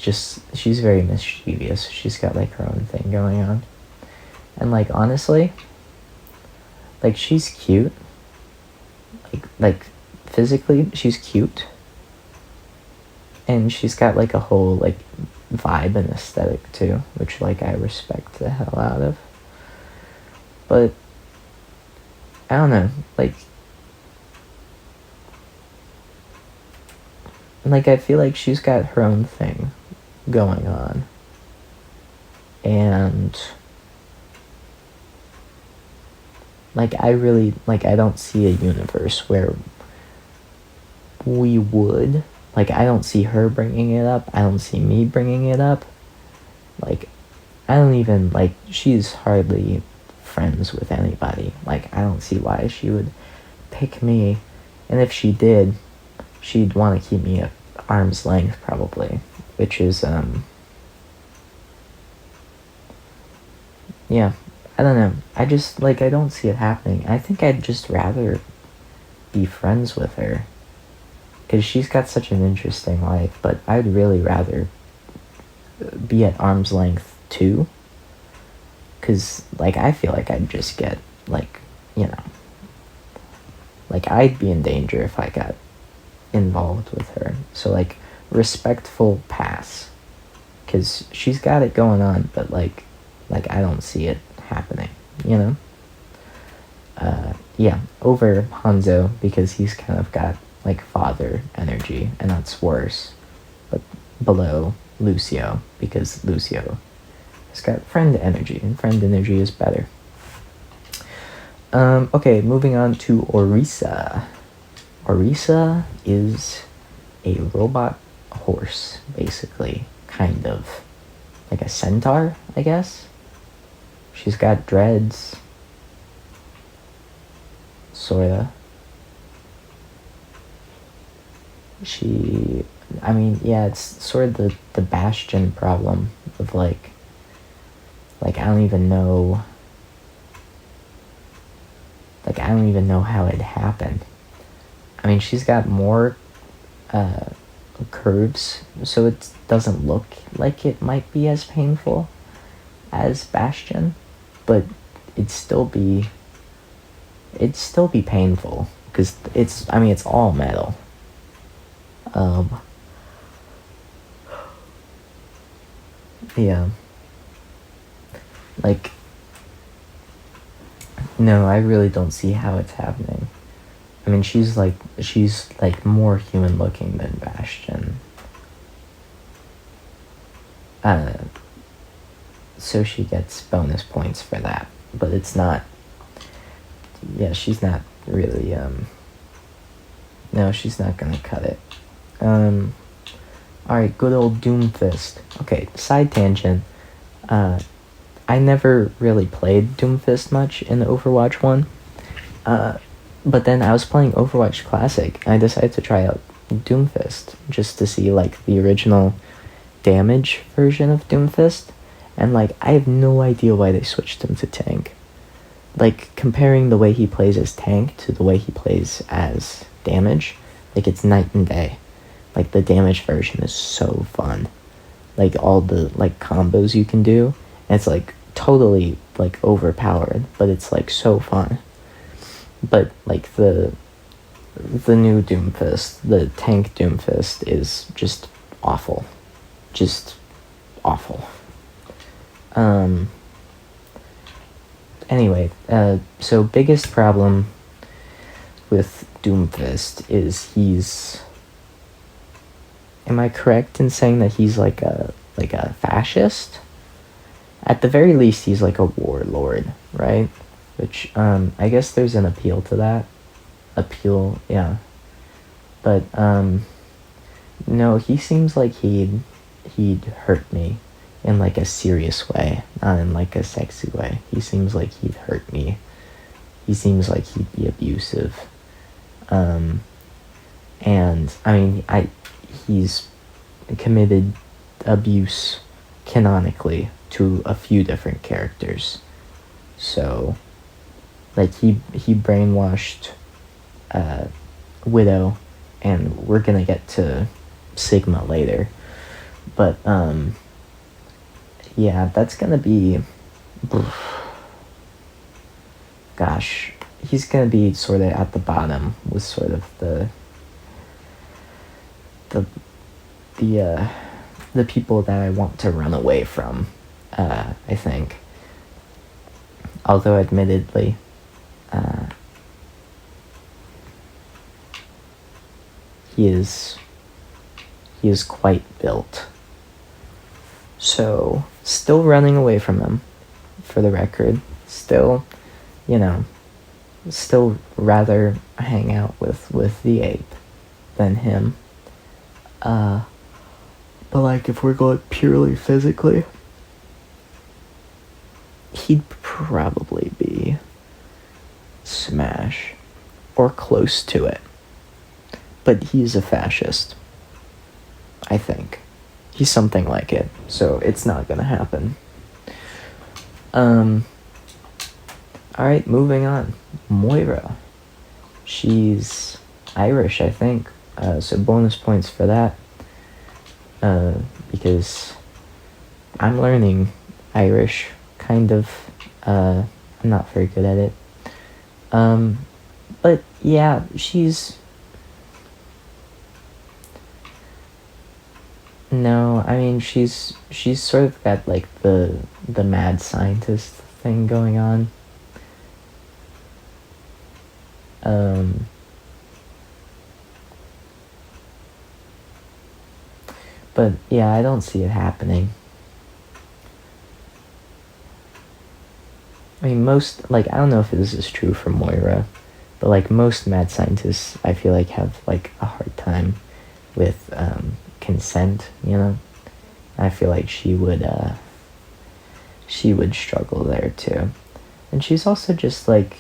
very mischievous. She's got like her own thing going on. And like, honestly, like, she's cute. Like physically she's cute. And she's got like a whole like vibe and aesthetic too, which like I respect the hell out of. But I don't know, like I feel like she's got her own thing going on. And like, I don't see a universe where we would, like, I don't see her bringing it up, I don't see me bringing it up. Like, I don't even, like, she's hardly friends with anybody. Like, I don't see why she would pick me. And if she did, she'd want to keep me at arm's length, probably. Which is, yeah, I don't know. I just, like, I don't see it happening. I think I'd just rather be friends with her, because she's got such an interesting life. But I'd really rather be at arm's length too, because like, I feel like I'd just get like, you know, like, I'd be in danger if I got involved with her. So like, respectful pass, because she's got it going on, but like I don't see it happening, you know. Yeah, over Hanzo, because he's kind of got like father energy, and that's worse. But below Lucio, because Lucio has got friend energy, and friend energy is better. Okay, moving on to Orisa. Orisa is a robot horse, basically, kind of like a centaur, I guess. She's got dreads, sorta. I mean, yeah, it's sort of the Bastion problem of like I don't even know, how it happened. I mean, she's got more curves, so it doesn't look like it might be as painful as Bastion, but it'd still be painful, because it's all metal. Yeah, like, no, I really don't see how it's happening. I mean, she's like more human looking than Bastion. So she gets bonus points for that, but it's not. Yeah, she's not really. No, she's not gonna cut it. Alright, good old Doomfist. Okay, side tangent. I never really played Doomfist much in Overwatch 1. But then I was playing Overwatch Classic, and I decided to try out Doomfist, just to see, like, the original damage version of Doomfist. And, like, I have no idea why they switched him to tank. Like, comparing the way he plays as tank to the way he plays as damage, like, it's night and day. Like, the damage version is so fun. Like, all the, like, combos you can do, and it's, like, totally, like, overpowered, but it's, like, so fun. But, like, the new Doomfist, the tank Doomfist, is just awful. Just awful. Anyway, so biggest problem with Doomfist is he's... Am I correct in saying that he's like a fascist? At the very least, he's like a warlord, right? Which, I guess there's an appeal to that. Yeah. But, no, he seems like he'd hurt me in like a serious way, not in like a sexy way. He seems like he'd hurt me. He seems like he'd be abusive. And, I mean, he's committed abuse canonically to a few different characters. So, like, he brainwashed Widow, and we're gonna get to Sigma later. But, yeah, that's gonna be... Gosh, he's gonna be sort of at the bottom with sort of the people that I want to run away from, I think. Although, admittedly, he is quite built. So, still running away from him, for the record. Still, still rather hang out with the ape than him. But, like, if we're going purely physically, he'd probably be Smash, or close to it. But he's a fascist, I think. He's something like it, so it's not gonna happen. Alright, moving on. Moira. She's Irish, I think, so bonus points for that. Because I'm learning Irish, kind of. I'm not very good at it. But yeah, she's... No, I mean, she's sort of got, like, the mad scientist thing going on. But yeah, I don't see it happening. I mean, most, like, I don't know if this is true for Moira, but, like, most mad scientists, I feel like, have, like, a hard time with, consent, I feel like she would struggle there, too. And she's also just, like,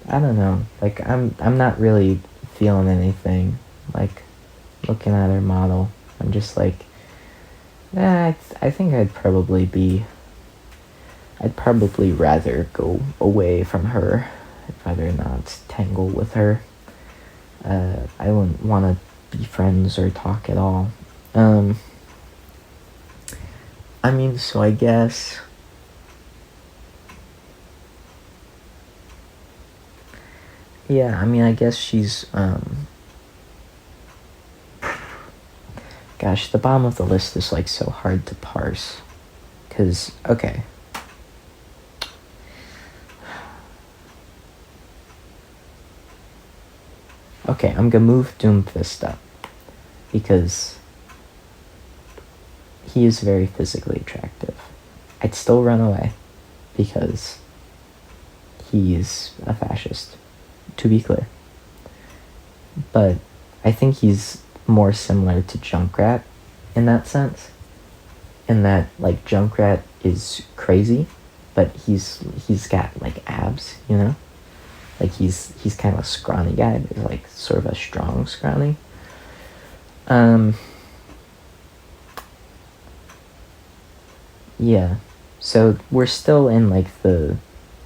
I don't know, like, I'm not really feeling anything, like, looking at her model. I'm just like, I think I'd probably rather go away from her. I'd rather not tangle with her. I wouldn't want to be friends or talk at all. I mean, so I guess... Yeah, I mean, I guess she's, Gosh, the bottom of the list is, like, so hard to parse. 'Cause, okay. Okay, I'm gonna move Doomfist up because he is very physically attractive. I'd still run away because he's a fascist, to be clear. But I think he's more similar to Junkrat in that sense. In that, like, Junkrat is crazy, but he's got like abs, you know? Like he's kind of a scrawny guy, but like sort of a strong scrawny. Yeah. So we're still in like the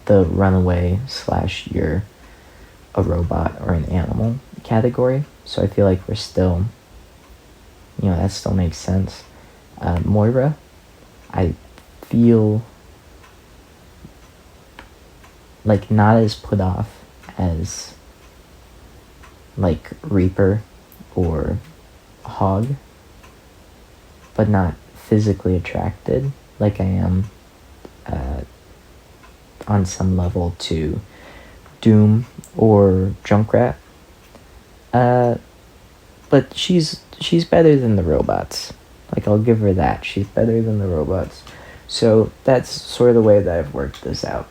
runaway / you're a robot or an animal category. So I feel like we're still, that still makes sense. Moira, I feel like not as put off as like Reaper or Hog, but not physically attracted like I am on some level to Doom or Junkrat. But she's better than the robots. Like, I'll give her that. She's better than the robots. So that's sort of the way that I've worked this out.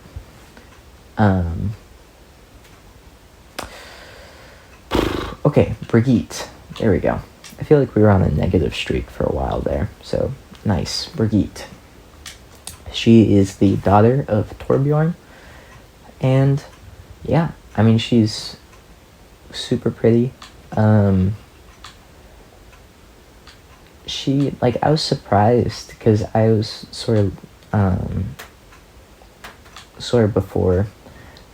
Okay, Brigitte. There we go. I feel like we were on a negative streak for a while there. So, nice. Brigitte. She is the daughter of Torbjorn. And, yeah. I mean, she's super pretty. I was surprised because I was sort of before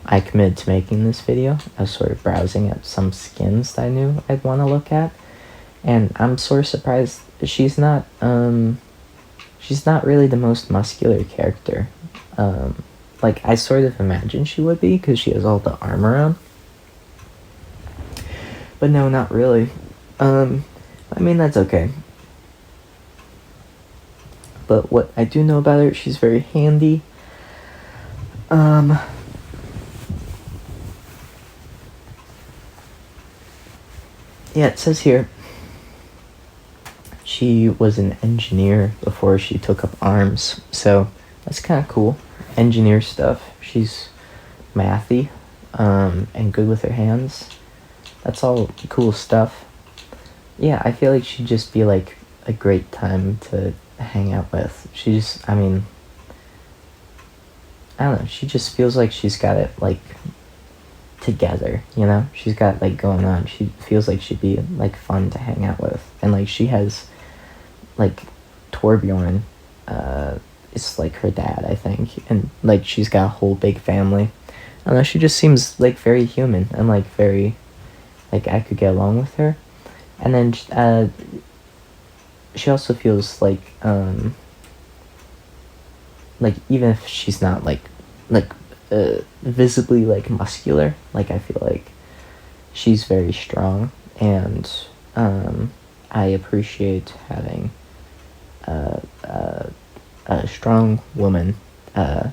I committed to making this video, I was sort of browsing at some skins that I knew I'd want to look at, and I'm sort of surprised she's not really the most muscular character. I sort of imagined she would be because she has all the armor on. But no, not really. I mean, that's okay. But what I do know about her, she's very handy. Yeah, it says here she was an engineer before she took up arms, so that's kind of cool. Engineer stuff. She's mathy, and good with her hands. That's all cool stuff. Yeah, I feel like she'd just be like a great time to hang out with. I don't know, she just feels like she's got it like together, she's got like going on. She feels like she'd be like fun to hang out with, and like she has like Torbjorn is like her dad, I think, and like she's got a whole big family. I don't know, she just seems like very human and like very like I could get along with her. And then she also feels like even if she's not like visibly like muscular, like I feel like she's very strong, and I appreciate having a strong woman. I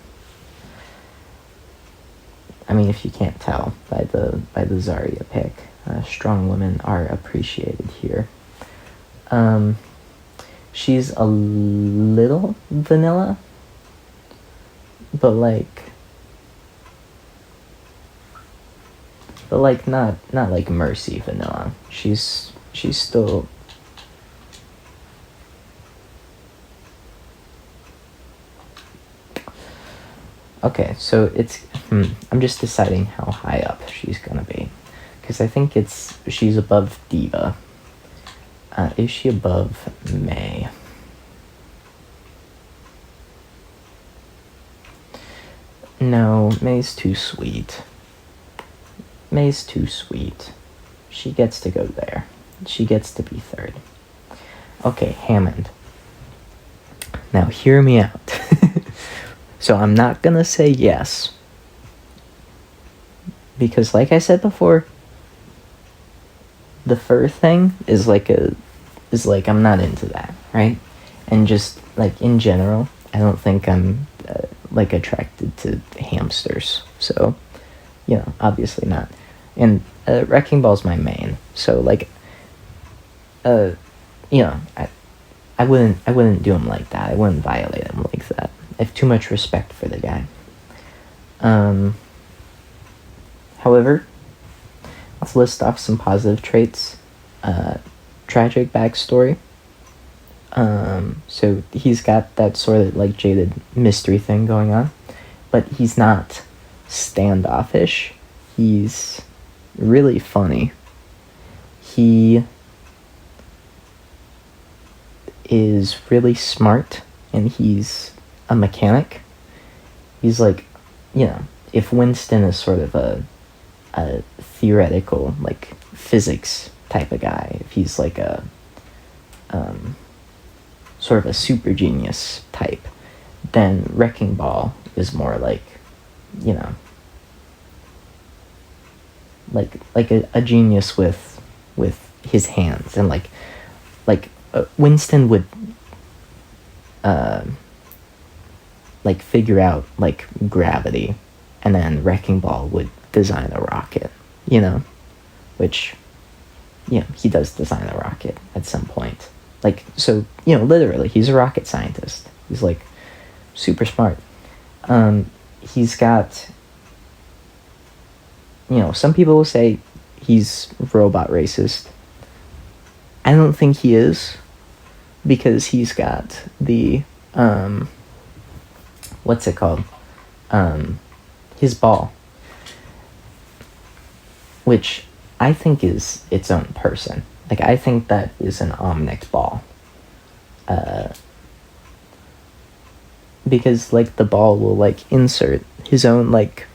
mean, if you can't tell by the Zarya pick, strong women are appreciated here. She's a little vanilla, but not like Mercy vanilla. She's still okay. So it's I'm just deciding how high up she's gonna be, because I think she's above Diva. Is she above May? No, May's too sweet. May's too sweet. She gets to go there. She gets to be third. Okay, Hammond. Now hear me out. So I'm not gonna say yes, because like I said before, the fur thing is like I'm not into that, right? And just like in general, I don't think I'm like attracted to hamsters. So, obviously not. And Wrecking Ball's my main, so like, you know, I wouldn't do him like that. I wouldn't violate him like that. I have too much respect for the guy. However, let's list off some positive traits. Tragic backstory. So he's got that sort of like jaded mystery thing going on, but he's not standoffish. He's really funny. He is really smart, and he's a mechanic. He's like, you know, if Winston is sort of a theoretical, like, physics type of guy, if he's like a sort of a super genius type, then Wrecking Ball is more like, you know, like a genius with his hands, and like Winston would like figure out like gravity, and then Wrecking Ball would design a rocket, you know, which, you know, he does design a rocket at some point. Like, so, you know, literally, he's a rocket scientist. He's like super smart. He's got, you know, some people will say he's robot racist. I don't think he is, because he's got the what's it called? His ball, which I think is its own person. Like, I think that is an Omnic ball. Because, like, the ball will, like, insert his own, like,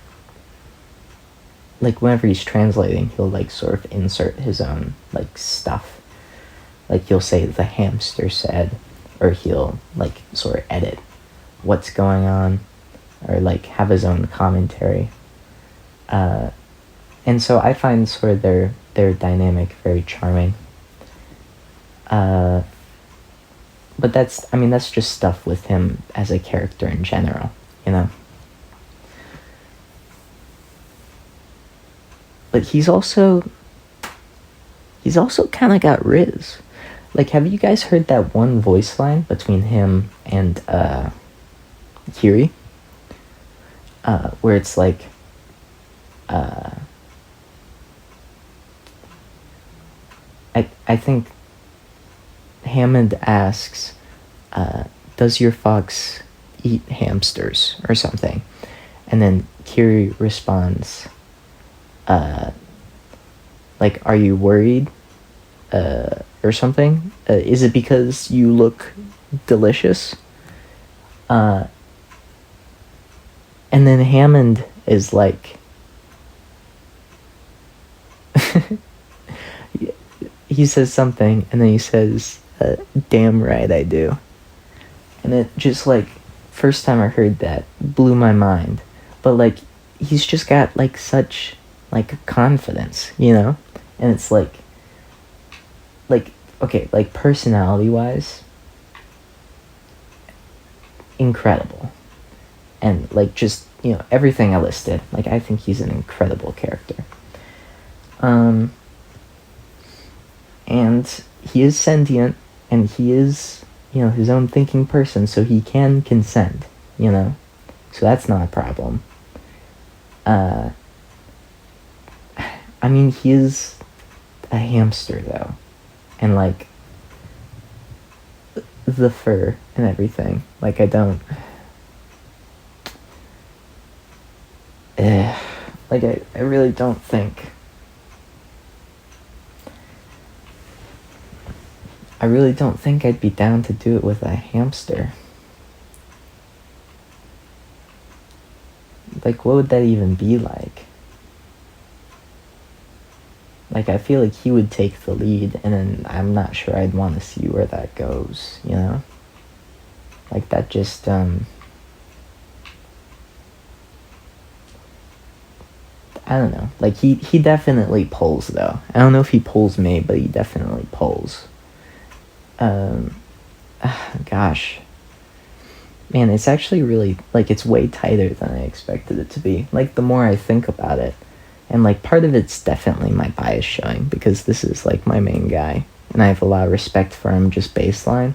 whenever he's translating, he'll, like, sort of insert his own, like, stuff. Like, he'll say the hamster said, or he'll, like, sort of edit what's going on, or, like, have his own commentary. And so I find sort of their dynamic very charming. But that's just stuff with him as a character in general, you know? But he's also kind of got Riz. Like, have you guys heard that one voice line between him and Kiri? Where it's like, I think Hammond asks, does your fox eat hamsters or something? And then Kiri responds, like, are you worried? Or something? Is it because you look delicious? And then Hammond is like, he says something, and then he says, damn right I do. And it just, like, first time I heard that, blew my mind. But, like, he's just got, like, such, like, confidence, you know? And it's like, okay, like, personality-wise, incredible. And, like, just, you know, everything I listed, like, I think he's an incredible character. And he is sentient, and he is, you know, his own thinking person, so he can consent, you know? So that's not a problem. I mean, he is a hamster, though. And, like, the fur and everything. Like, I don't... like, I really don't think... I really don't think I'd be down to do it with a hamster. Like, what would that even be like? Like, I feel like he would take the lead, and then I'm not sure I'd want to see where that goes, you know? Like, that just, I don't know. Like, he definitely pulls, though. I don't know if he pulls me, but he definitely pulls. Gosh. Man, it's actually really, like, it's way tighter than I expected it to be. Like, the more I think about it, And, like, part of it's definitely my bias showing, because this is, like, my main guy, and I have a lot of respect for him just baseline.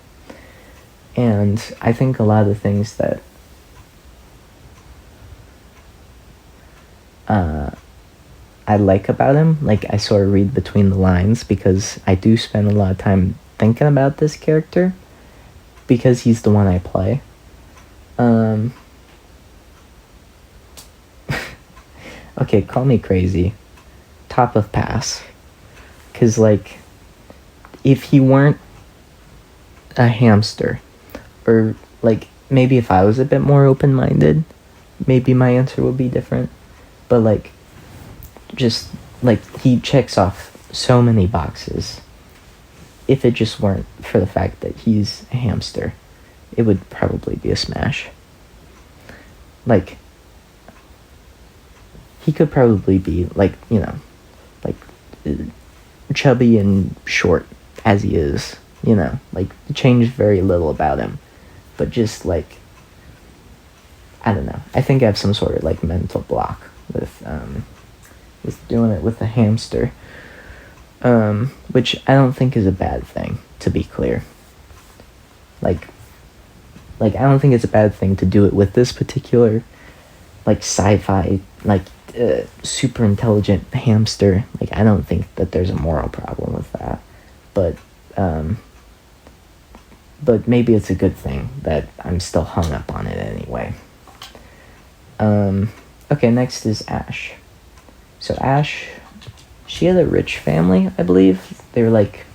And I think a lot of the things that I like about him, like, I sort of read between the lines, because I do spend a lot of time thinking about this character, because he's the one I play. Okay, call me crazy. Top of pass. Because, like, if he weren't a hamster, or, like, maybe if I was a bit more open-minded, maybe my answer would be different. But, like, just, like, he checks off so many boxes. If it just weren't for the fact that he's a hamster, it would probably be a smash. Like, he could probably be, like, you know, like, chubby and short as he is, you know, like, changed very little about him. But just, like, I don't know. I think I have some sort of, like, mental block with doing it with a hamster. Which I don't think is a bad thing, to be clear. Like, I don't think it's a bad thing to do it with this particular, like, sci-fi, like, super intelligent hamster. Like, I don't think that there's a moral problem with that. But maybe it's a good thing that I'm still hung up on it anyway. Okay, next is Ash. So Ash, she had a rich family, I believe. They were like,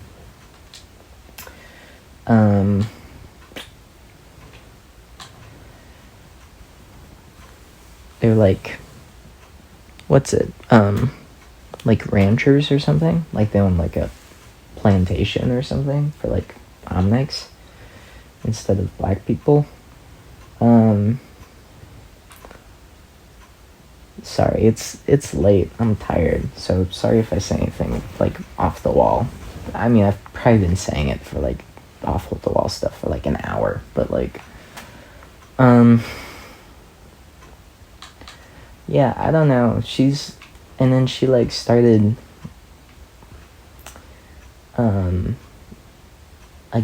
what's it? Like ranchers or something? Like they own like a plantation or something for like Omnics instead of black people. Sorry, it's late. I'm tired, so sorry if I say anything like off the wall. I mean, I've probably been saying it for like off the wall stuff for like an hour, but like, yeah, I don't know. And then she like started a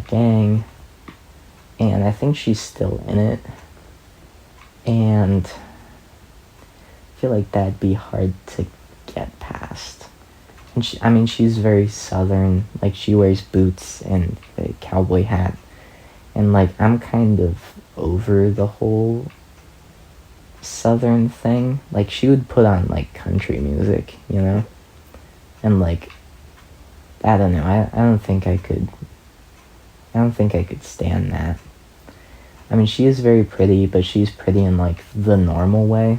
gang, and I think she's still in it, and I feel like that'd be hard to get past. And she's very southern. Like, she wears boots and a cowboy hat, and like, I'm kind of over the whole southern thing. Like, she would put on like country music, you know, and like, I don't know. I don't think I could stand that. I mean, she is very pretty, but she's pretty in like the normal way.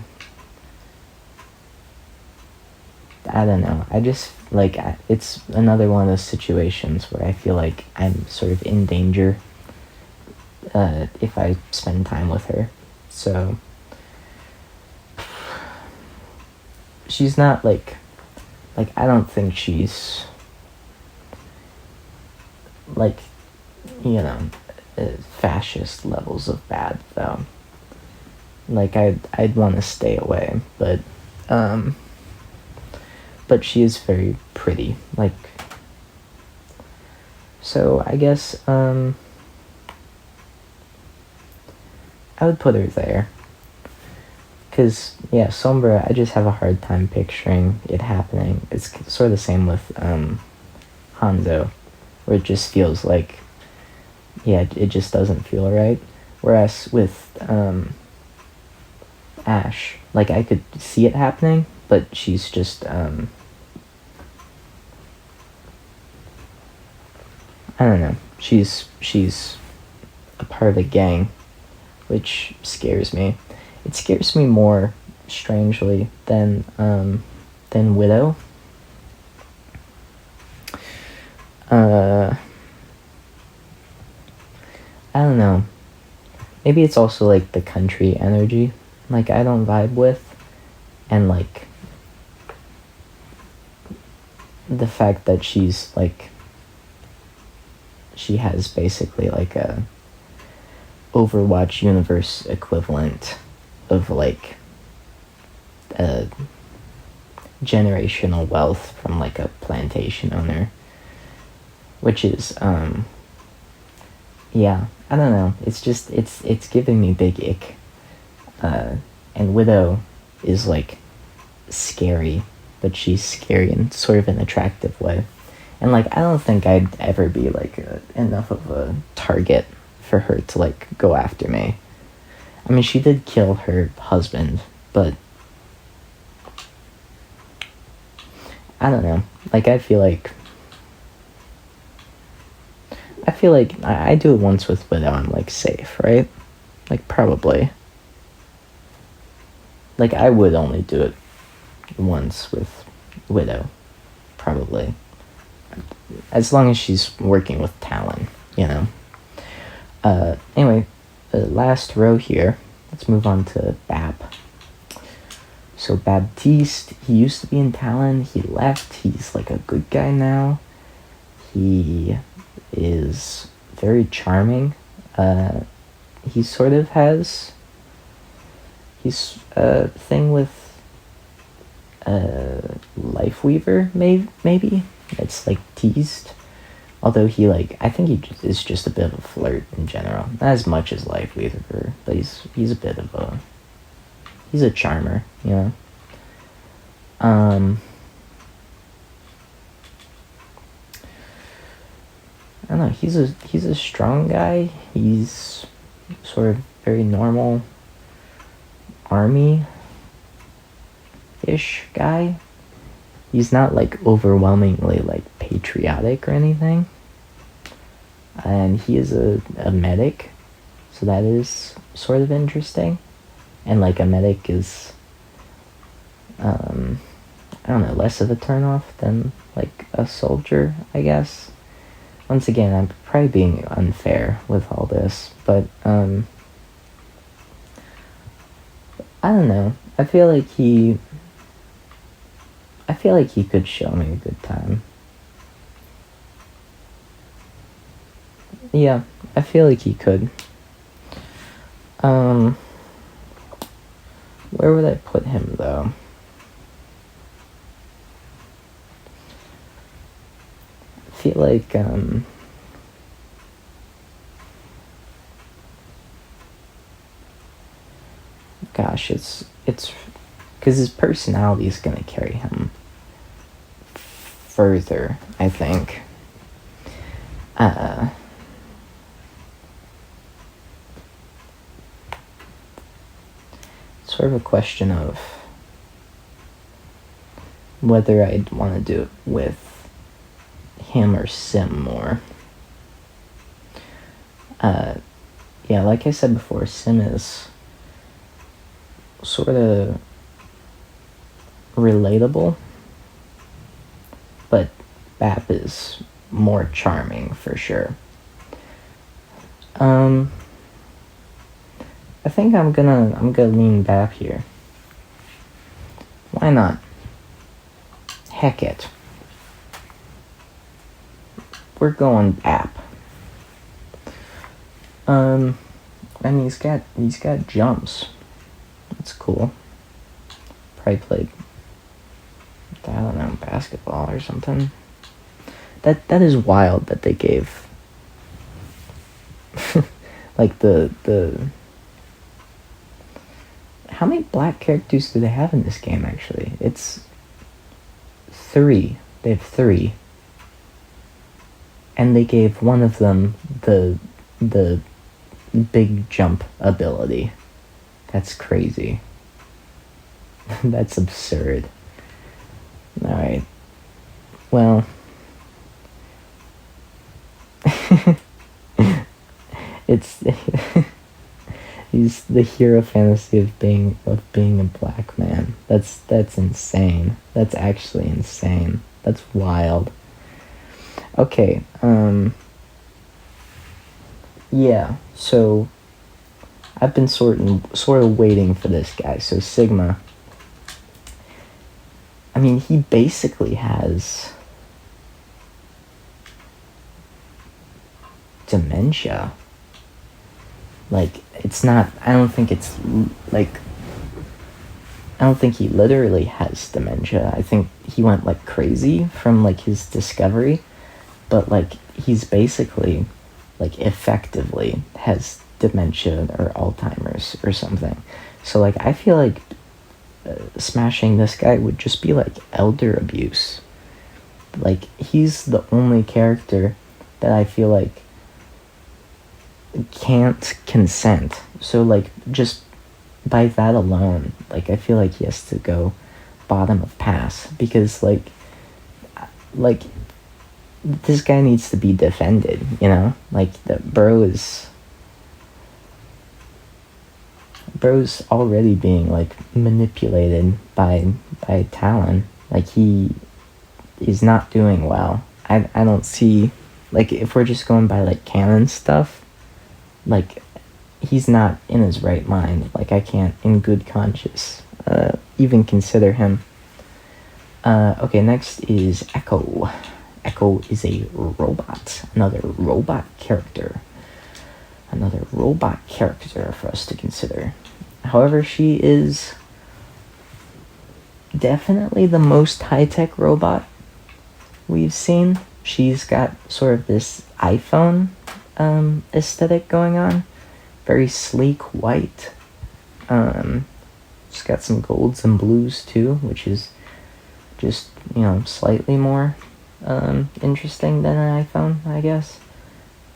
I don't know. I just like, it's another one of those situations where I feel like I'm sort of in danger if I spend time with her. So she's not like I don't think she's like, you know, fascist levels of bad though. Like, I'd want to stay away, but she is very pretty. Like, so I guess I would put her there. Cause yeah, Sombra, I just have a hard time picturing it happening. It's sort of the same with Hanzo, where it just feels like, yeah, it just doesn't feel right. Whereas with Ash, like, I could see it happening, but she's just I don't know. She's a part of a gang, which scares me. It scares me more, strangely, than Widow. I don't know. Maybe it's also like the country energy, like, I don't vibe with, and like the fact that she's like, she has basically like a Overwatch universe equivalent of like generational wealth from like a plantation owner, which is yeah, I don't know. It's just it's giving me big ick. And Widow is like scary, but she's scary in sort of an attractive way. And like I don't think I'd ever be like enough of a target for her to like go after me. I mean, she did kill her husband, but I don't know. Like I feel like I do it once with Widow, I'm like safe, right? Like probably. Like I would only do it once with Widow, probably. As long as she's working with Talon, you know. Anyway, the last row here. Let's move on to Bap. So Baptiste, he used to be in Talon. He left. He's like a good guy now. He is very charming. He sort of has he's a thing with Lifeweaver, maybe. It's like teased. Although he like, I think he is just a bit of a flirt in general. Not as much as Lifeweaver, but he's a bit of a, he's a charmer, you know. I don't know. He's a strong guy. He's sort of very normal army-ish guy. He's not like overwhelmingly like patriotic or anything. And he is a medic, so that is sort of interesting. And like a medic is, I don't know, less of a turnoff than like a soldier, I guess. Once again, I'm probably being unfair with all this, but I don't know. I feel like he could show me a good time. Yeah, I feel like he could. Where would I put him though? I feel like gosh, it's because his personality is gonna carry him further, I think. Sort of a question of whether I'd want to do it with him or Sim more. Yeah, like I said before, Sim is sort of relatable, but Bap is more charming for sure. I think I'm gonna lean Bap here. Why not? Heck it. We're going Bap. And he's got jumps. That's cool. Probably played, I don't know, basketball or something. That is wild that they gave like the how many black characters do they have in this game actually? It's 3. They have 3. And they gave one of them the big jump ability. That's crazy. That's absurd. Alright. Well. It's he's the hero fantasy of being a black man. That's insane. That's actually insane. That's wild. Okay, yeah, so I've been sort of waiting for this guy. So Sigma, I mean, he basically has dementia. Like, it's not, I don't think it's like I don't think he literally has dementia. I think he went like crazy from like his discovery, but like he's basically like effectively has dementia or Alzheimer's or something. So like I feel like smashing this guy would just be like elder abuse. Like he's the only character that I feel like can't consent. So like just by that alone, like I feel like he has to go bottom of pass because like this guy needs to be defended, you know? Like the bro's already being like manipulated by Talon. Like he is not doing well. I don't see, like if we're just going by like canon stuff, like he's not in his right mind. Like I can't in good conscience even consider him. Okay, next is Echo. Echo is a robot, another robot character for us to consider. However, she is definitely the most high-tech robot we've seen. She's got sort of this iPhone aesthetic going on. Very sleek white. She's got some golds and blues too, which is just, you know, slightly more interesting than an iPhone, I guess.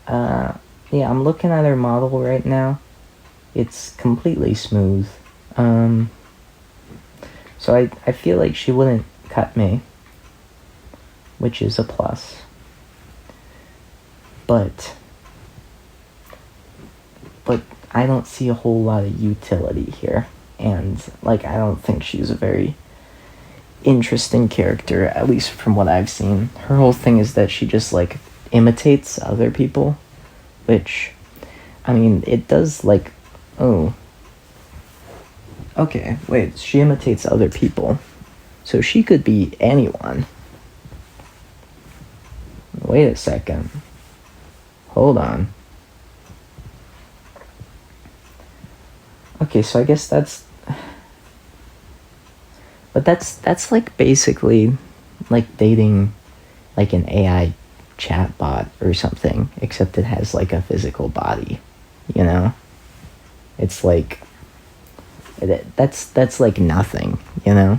Yeah, I'm looking at her model right now. It's completely smooth. So I feel like she wouldn't cut me, which is a plus. But I don't see a whole lot of utility here. And, like, I don't think she's a very interesting character, at least from what I've seen. Her whole thing is that she just, like, imitates other people, which, I mean, it does, like, oh. Okay, wait, she imitates other people. So she could be anyone. Wait a second. Hold on. Okay, so I guess that's... But that's like basically like dating like an AI chatbot or something, except it has like a physical body, you know? It's like... That's like nothing, you know?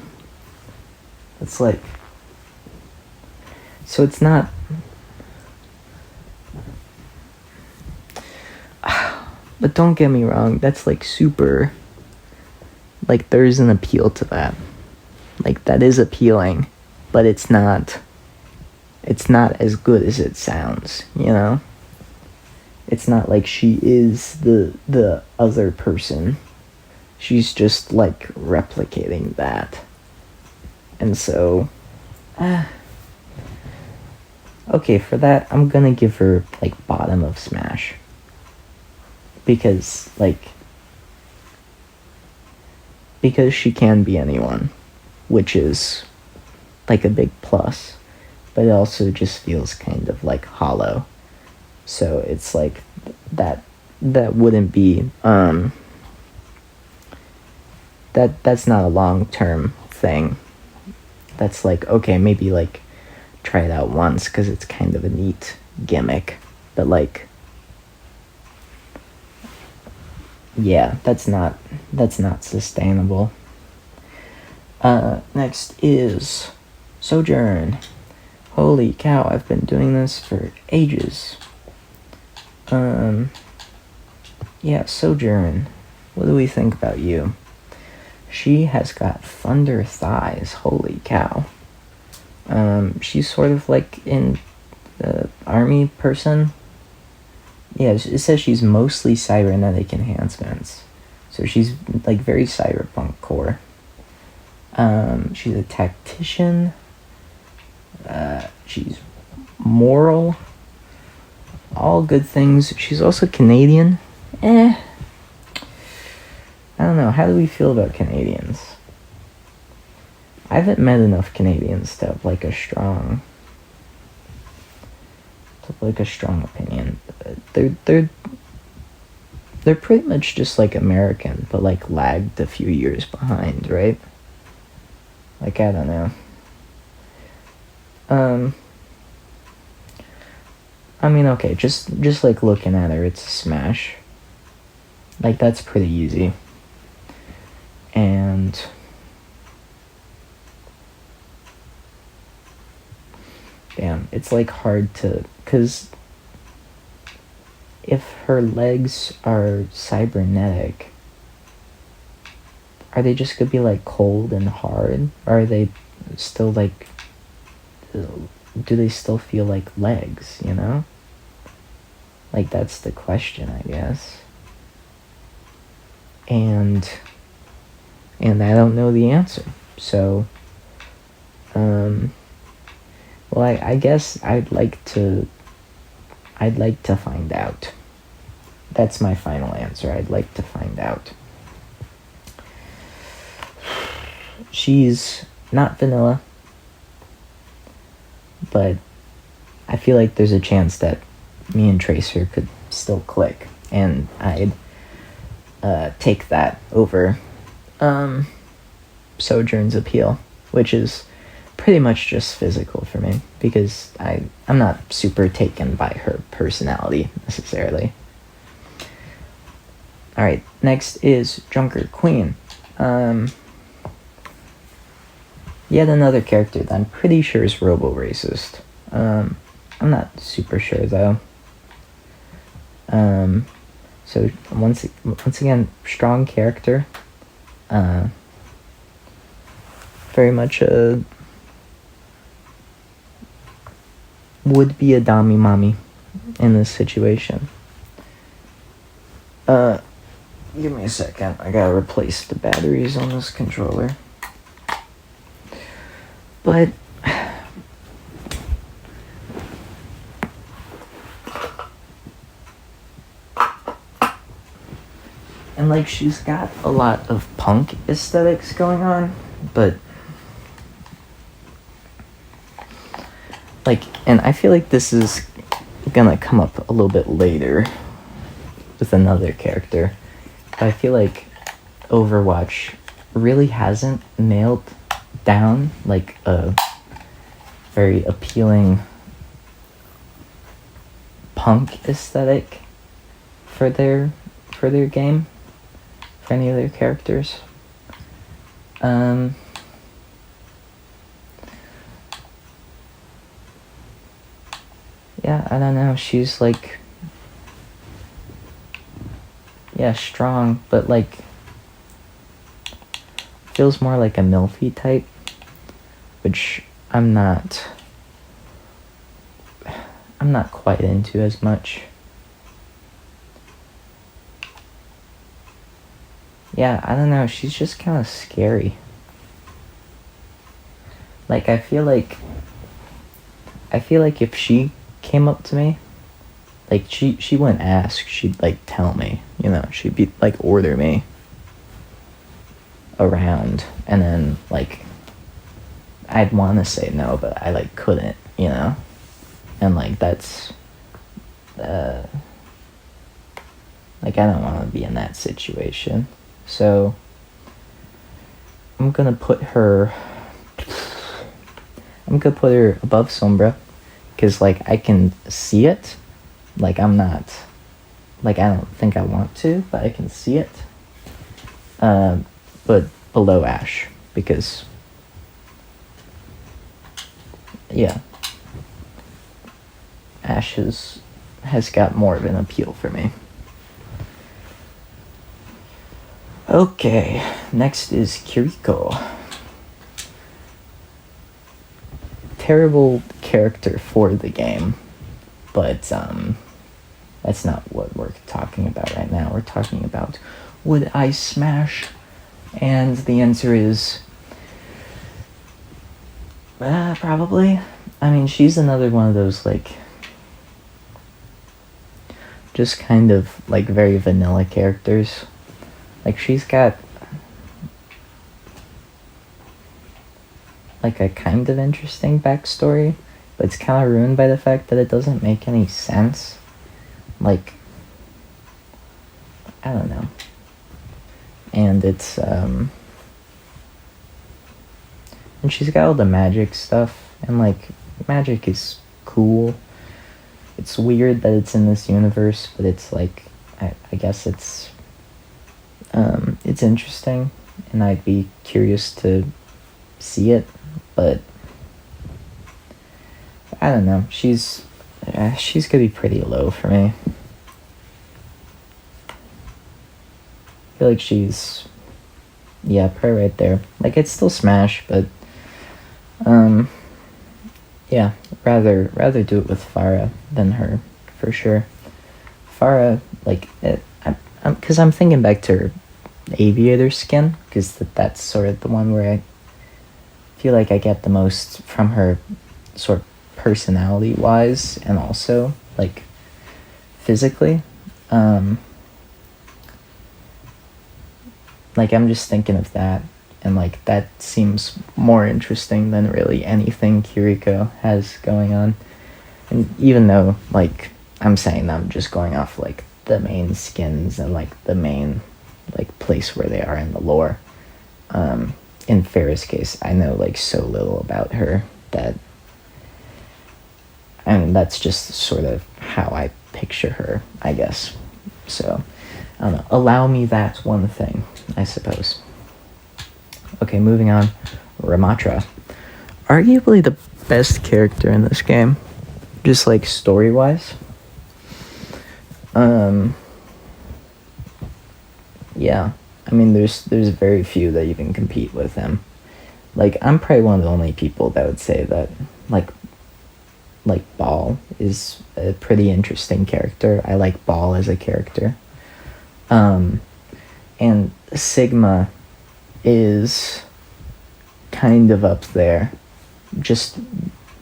It's like... So it's not... But don't get me wrong, that's like super... Like there's an appeal to that. Like that is appealing, but it's not as good as it sounds, you know? It's not like she is the other person. She's just like replicating that. And so okay, for that I'm gonna give her like bottom of Smash. Because she can be anyone, which is like a big plus, but it also just feels kind of like hollow. So it's like that wouldn't be that's not a long-term thing. That's like, okay, maybe like try it out once because it's kind of a neat gimmick, but like, yeah, that's not sustainable. Next is Sojourn. Holy cow, I've been doing this for ages. Yeah, Sojourn. What do we think about you? She has got thunder thighs. Holy cow. She's sort of like an army person. Yeah, it says she's mostly cybernetic enhancements. So she's like very cyberpunk core. She's a tactician. She's moral. All good things. She's also Canadian. I don't know. How do we feel about Canadians? I haven't met enough Canadians to have like a strong opinion. They're pretty much just like American, but like lagged a few years behind, right? Like, I don't know. I mean, okay, just like looking at her, it's a smash. Like, that's pretty easy. And damn, it's like hard to, because if her legs are cybernetic, are they just gonna be like cold and hard? Or are they still like, do they still feel like legs, you know? Like, that's the question, I guess. And I don't know the answer. So, well, I guess I'd like to find out. That's my final answer. I'd like to find out. She's not vanilla, but I feel like there's a chance that me and Tracer could still click, and I'd take that over Sojourn's appeal, which is pretty much just physical for me, because I'm not super taken by her personality necessarily. Alright, next is Junker Queen. Yet another character that I'm pretty sure is robo-racist. I'm not super sure though. So once again, strong character. Very much would be a Dami Mommy in this situation. Give me a second. I gotta replace the batteries on this controller. But and like, she's got a lot of punk aesthetics going on, but like, and I feel like this is gonna come up a little bit later with another character. But I feel like Overwatch really hasn't nailed down like a very appealing punk aesthetic for their game, for any of their characters. Yeah, I don't know. She's like, yeah, strong, but like feels more like a milfy type, which I'm not quite into as much. Yeah, I don't know, she's just kind of scary. Like, I feel like if she came up to me, like, she wouldn't ask, she'd like tell me, you know, she'd be like order me around, and then like I'd want to say no, but I like couldn't, you know, and like that's like, I don't want to be in that situation. So I'm gonna put her above Sombra, because like I can see it. Like, I'm not, like, I don't think I want to, but I can see it. But below Ash, because yeah, Ash has got more of an appeal for me. Okay, next is Kiriko. Terrible character for the game, but that's not what we're talking about right now. We're talking about, would I smash? And the answer is probably. I mean, she's another one of those like just kind of like very vanilla characters. Like, she's got like a kind of interesting backstory, but it's kind of ruined by the fact that it doesn't make any sense. Like, I don't know. And it's and she's got all the magic stuff, and like magic is cool. It's weird that it's in this universe, but it's like I guess it's interesting, and I'd be curious to see it, but I don't know. She's gonna be pretty low for me. I feel like she's, yeah, probably right there. Like, it's still Smash, but yeah, rather do it with Farah than her, for sure. Farah, like, because I'm thinking back to her aviator skin, because that's sort of the one where I feel like I get the most from her, sort of personality wise, and also like physically. Like, I'm just thinking of that, and like that seems more interesting than really anything Kiriko has going on. And even though, like, I'm saying I'm just going off like the main skins and like the main like place where they are in the lore. In Farrah's case, I know like so little about her that, and that's just sort of how I picture her, I guess. So, I don't know. Allow me that one thing, I suppose. Okay, moving on. Ramatra. Arguably the best character in this game. Just like story-wise. Yeah. I mean, there's very few that even compete with him. Like, I'm probably one of the only people that would say that, like Ball is a pretty interesting character. I like Ball as a character. And Sigma is kind of up there, just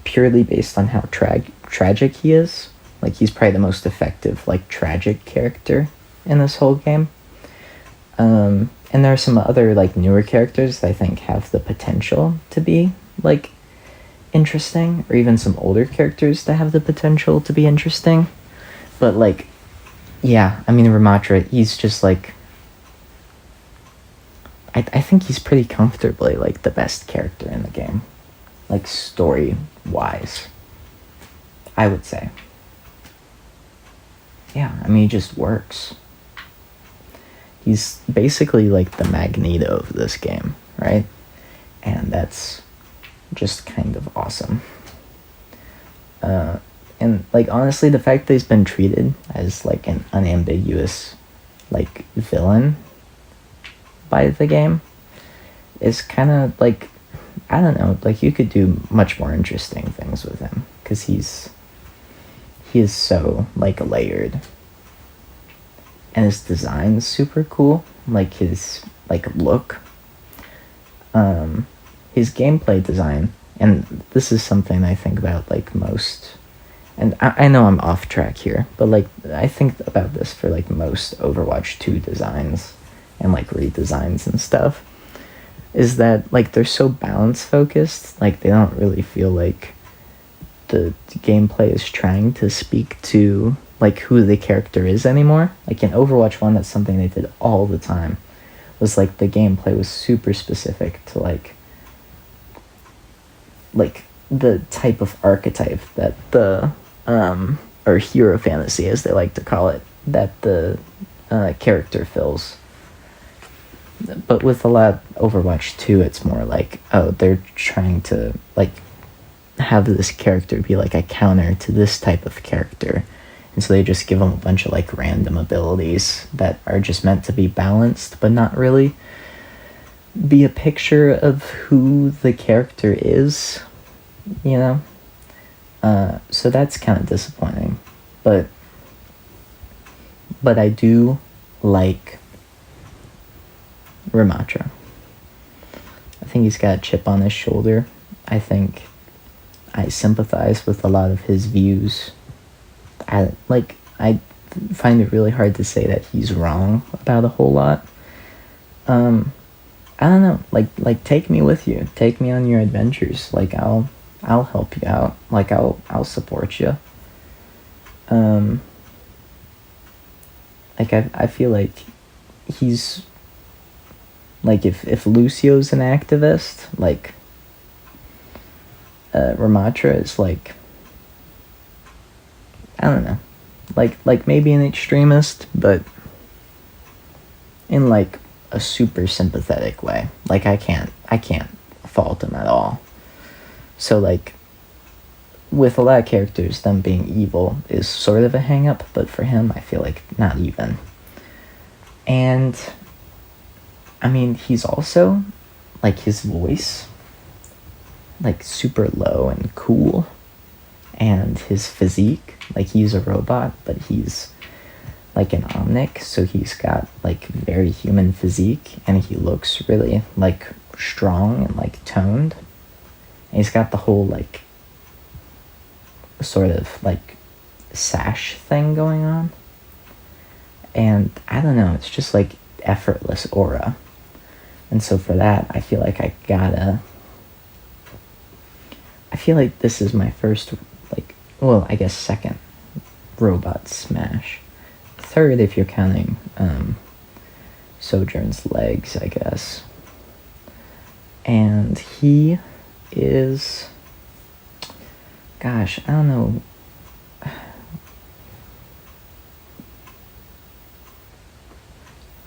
purely based on how tragic he is. Like, he's probably the most effective, like, tragic character in this whole game. And there are some other, like, newer characters that I think have the potential to be, like, interesting, or even some older characters that have the potential to be interesting. But, like, yeah, I mean, Ramatra, he's just, like, I think he's pretty comfortably, like, the best character in the game. Like, story-wise, I would say. Yeah, I mean, he just works. He's basically, like, the Magneto of this game, right? And that's just kind of awesome. And, like, honestly, the fact that he's been treated as, like, an unambiguous, like, villain by the game is kind of, like, I don't know, like, you could do much more interesting things with him, because he is so, like, layered. And his design's super cool, like, his, like, look. His gameplay design, and this is something I think about, like, most, and I know I'm off track here, but, like, I think about this for, like, most Overwatch 2 designs and, like, redesigns and stuff, is that, like, they're so balance focused, like, they don't really feel like the gameplay is trying to speak to, like, who the character is anymore. Like, in Overwatch 1, that's something they did all the time, was, like, the gameplay was super specific to, like the type of archetype that the or hero fantasy, as they like to call it, that the character fills. But with a lot of Overwatch 2, it's more like, oh, they're trying to, like, have this character be, like, a counter to this type of character. And so they just give them a bunch of, like, random abilities that are just meant to be balanced, but not really be a picture of who the character is, you know? So that's kind of disappointing. But I do like Ramatra. I think he's got a chip on his shoulder. I think I sympathize with a lot of his views. I find it really hard to say that he's wrong about a whole lot. I don't know, like take me with you. Take me on your adventures. Like, I'll help you out. Like, I'll support you. Like, I feel like he's, like, if Lucio's an activist, like, Ramatra is like, I don't know, like maybe an extremist, but in like a super sympathetic way. Like I can't fault him at all. So like with a lot of characters, them being evil is sort of a hang up, but for him I feel like not even. And I mean, he's also like, his voice, like super low and cool, and his physique, like he's a robot, but he's like an omnic, so he's got like very human physique, and he looks really like strong and like toned. And he's got the whole like sort of like sash thing going on, and I don't know, it's just like effortless aura. And so for that, I feel like I feel like this is my first, like, well, I guess second robot smash. Third if you're counting Sojourn's legs, I guess. And he is, gosh, I don't know.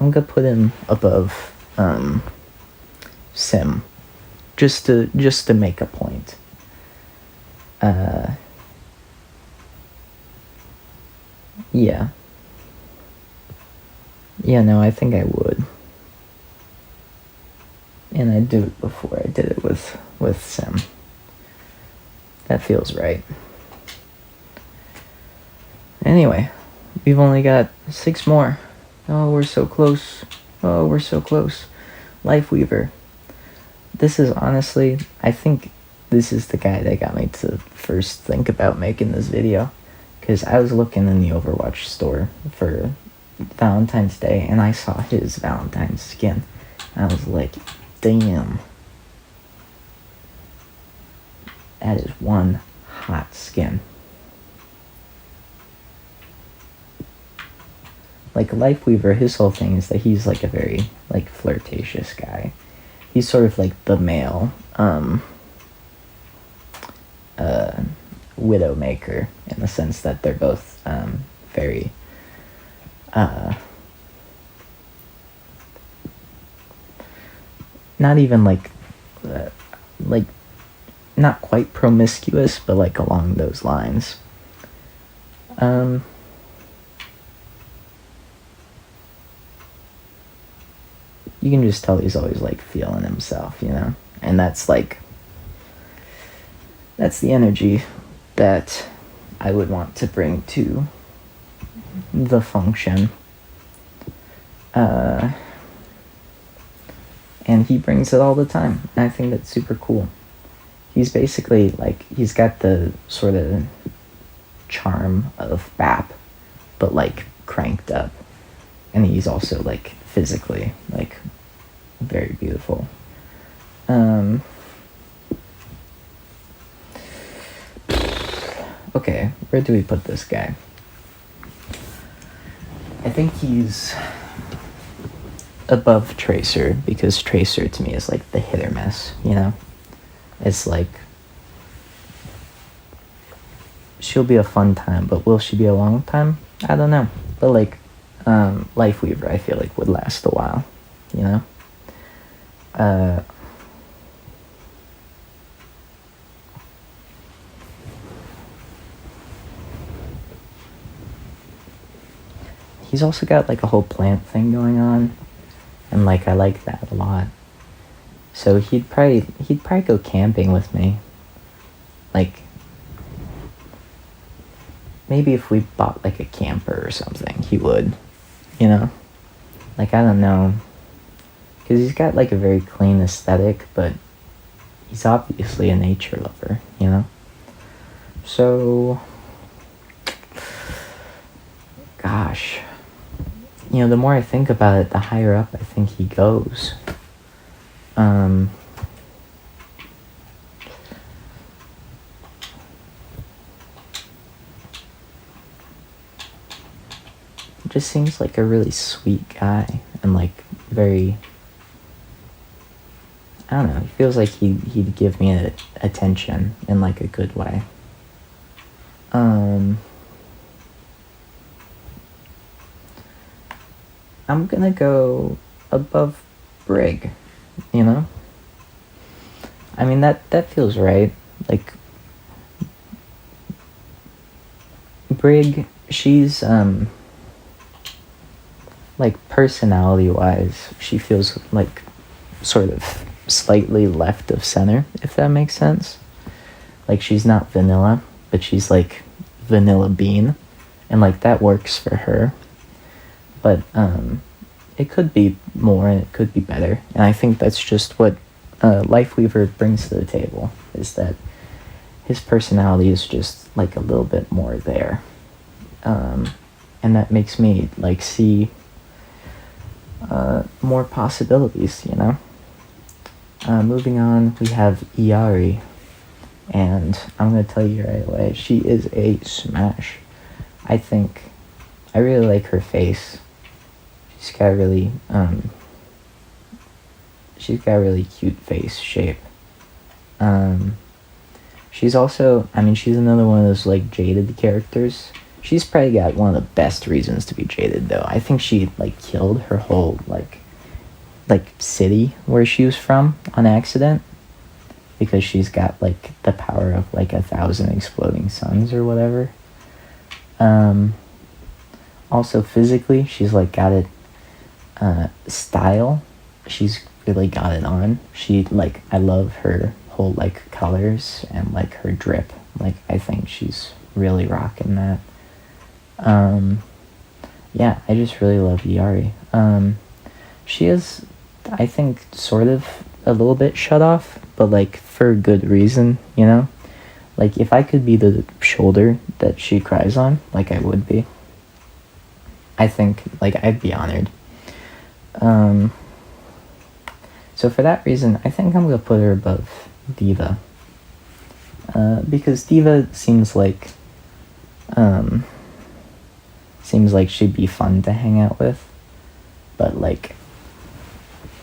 I'm gonna put him above Sim, just to make a point. Yeah, no, I think I would. And I'd do it before I did it with Sim. That feels right. Anyway, we've only got 6 more. Oh, we're so close. Oh, we're so close. Lifeweaver. This is honestly, I think this is the guy that got me to first think about making this video. Because I was looking in the Overwatch store for Valentine's Day, and I saw his Valentine's skin. I was like, damn. That is one hot skin. Like, Lifeweaver, his whole thing is that he's like a very like flirtatious guy. He's sort of like the male Widowmaker, in the sense that they're both very not even like not quite promiscuous, but like along those lines. You can just tell he's always like feeling himself, you know? And that's like, that's the energy that I would want to bring to the function. And he brings it all the time. And I think that's super cool. He's basically like, he's got the sort of charm of Bap, but like cranked up. And he's also like physically like very beautiful. Okay, where do we put this guy? I think he's above Tracer, because Tracer to me is like the hit or miss, you know? It's like, she'll be a fun time, but will she be a long time? I don't know. But like, Lifeweaver, I feel like would last a while, you know? He's also got like a whole plant thing going on, and like I like that a lot. So he'd probably go camping with me. Like, maybe if we bought like a camper or something, he would, you know? Like, I don't know, because he's got like a very clean aesthetic, but he's obviously a nature lover, you know? So, gosh, you know, the more I think about it, the higher up I think he goes. Just seems like a really sweet guy, and like very, I don't know. He feels like he'd give me attention in like a good way. I'm gonna go above Brig. You know. I mean that feels right. Like Brig, she's like personality wise, she feels like sort of slightly left of center, if that makes sense. Like she's not vanilla, but she's like vanilla bean, and like that works for her. But it could be more and it could be better, and I think that's just what Lifeweaver brings to the table, is that his personality is just like a little bit more there, and that makes me like see more possibilities, you know. Moving on, we have Iari, and I'm gonna tell you right away, she is a smash. I really like her face. She's got really cute face shape. She's also, I mean, she's another one of those like jaded characters. She's probably got one of the best reasons to be jaded, though. I think she like killed her whole like city where she was from on accident, because she's got like the power of like 1,000 exploding suns or whatever. Also physically, she's like got it. Style, she's really got it on. She like, I love her whole like colors and like her drip. Like I think she's really rocking that. Yeah, I just really love Iari. She is, I think, sort of a little bit shut off, but like for good reason, you know? Like if I could be the shoulder that she cries on, like I would be. I think like I'd be honored. So for that reason, I think I'm gonna put her above Diva. Because Diva seems like she'd be fun to hang out with, but like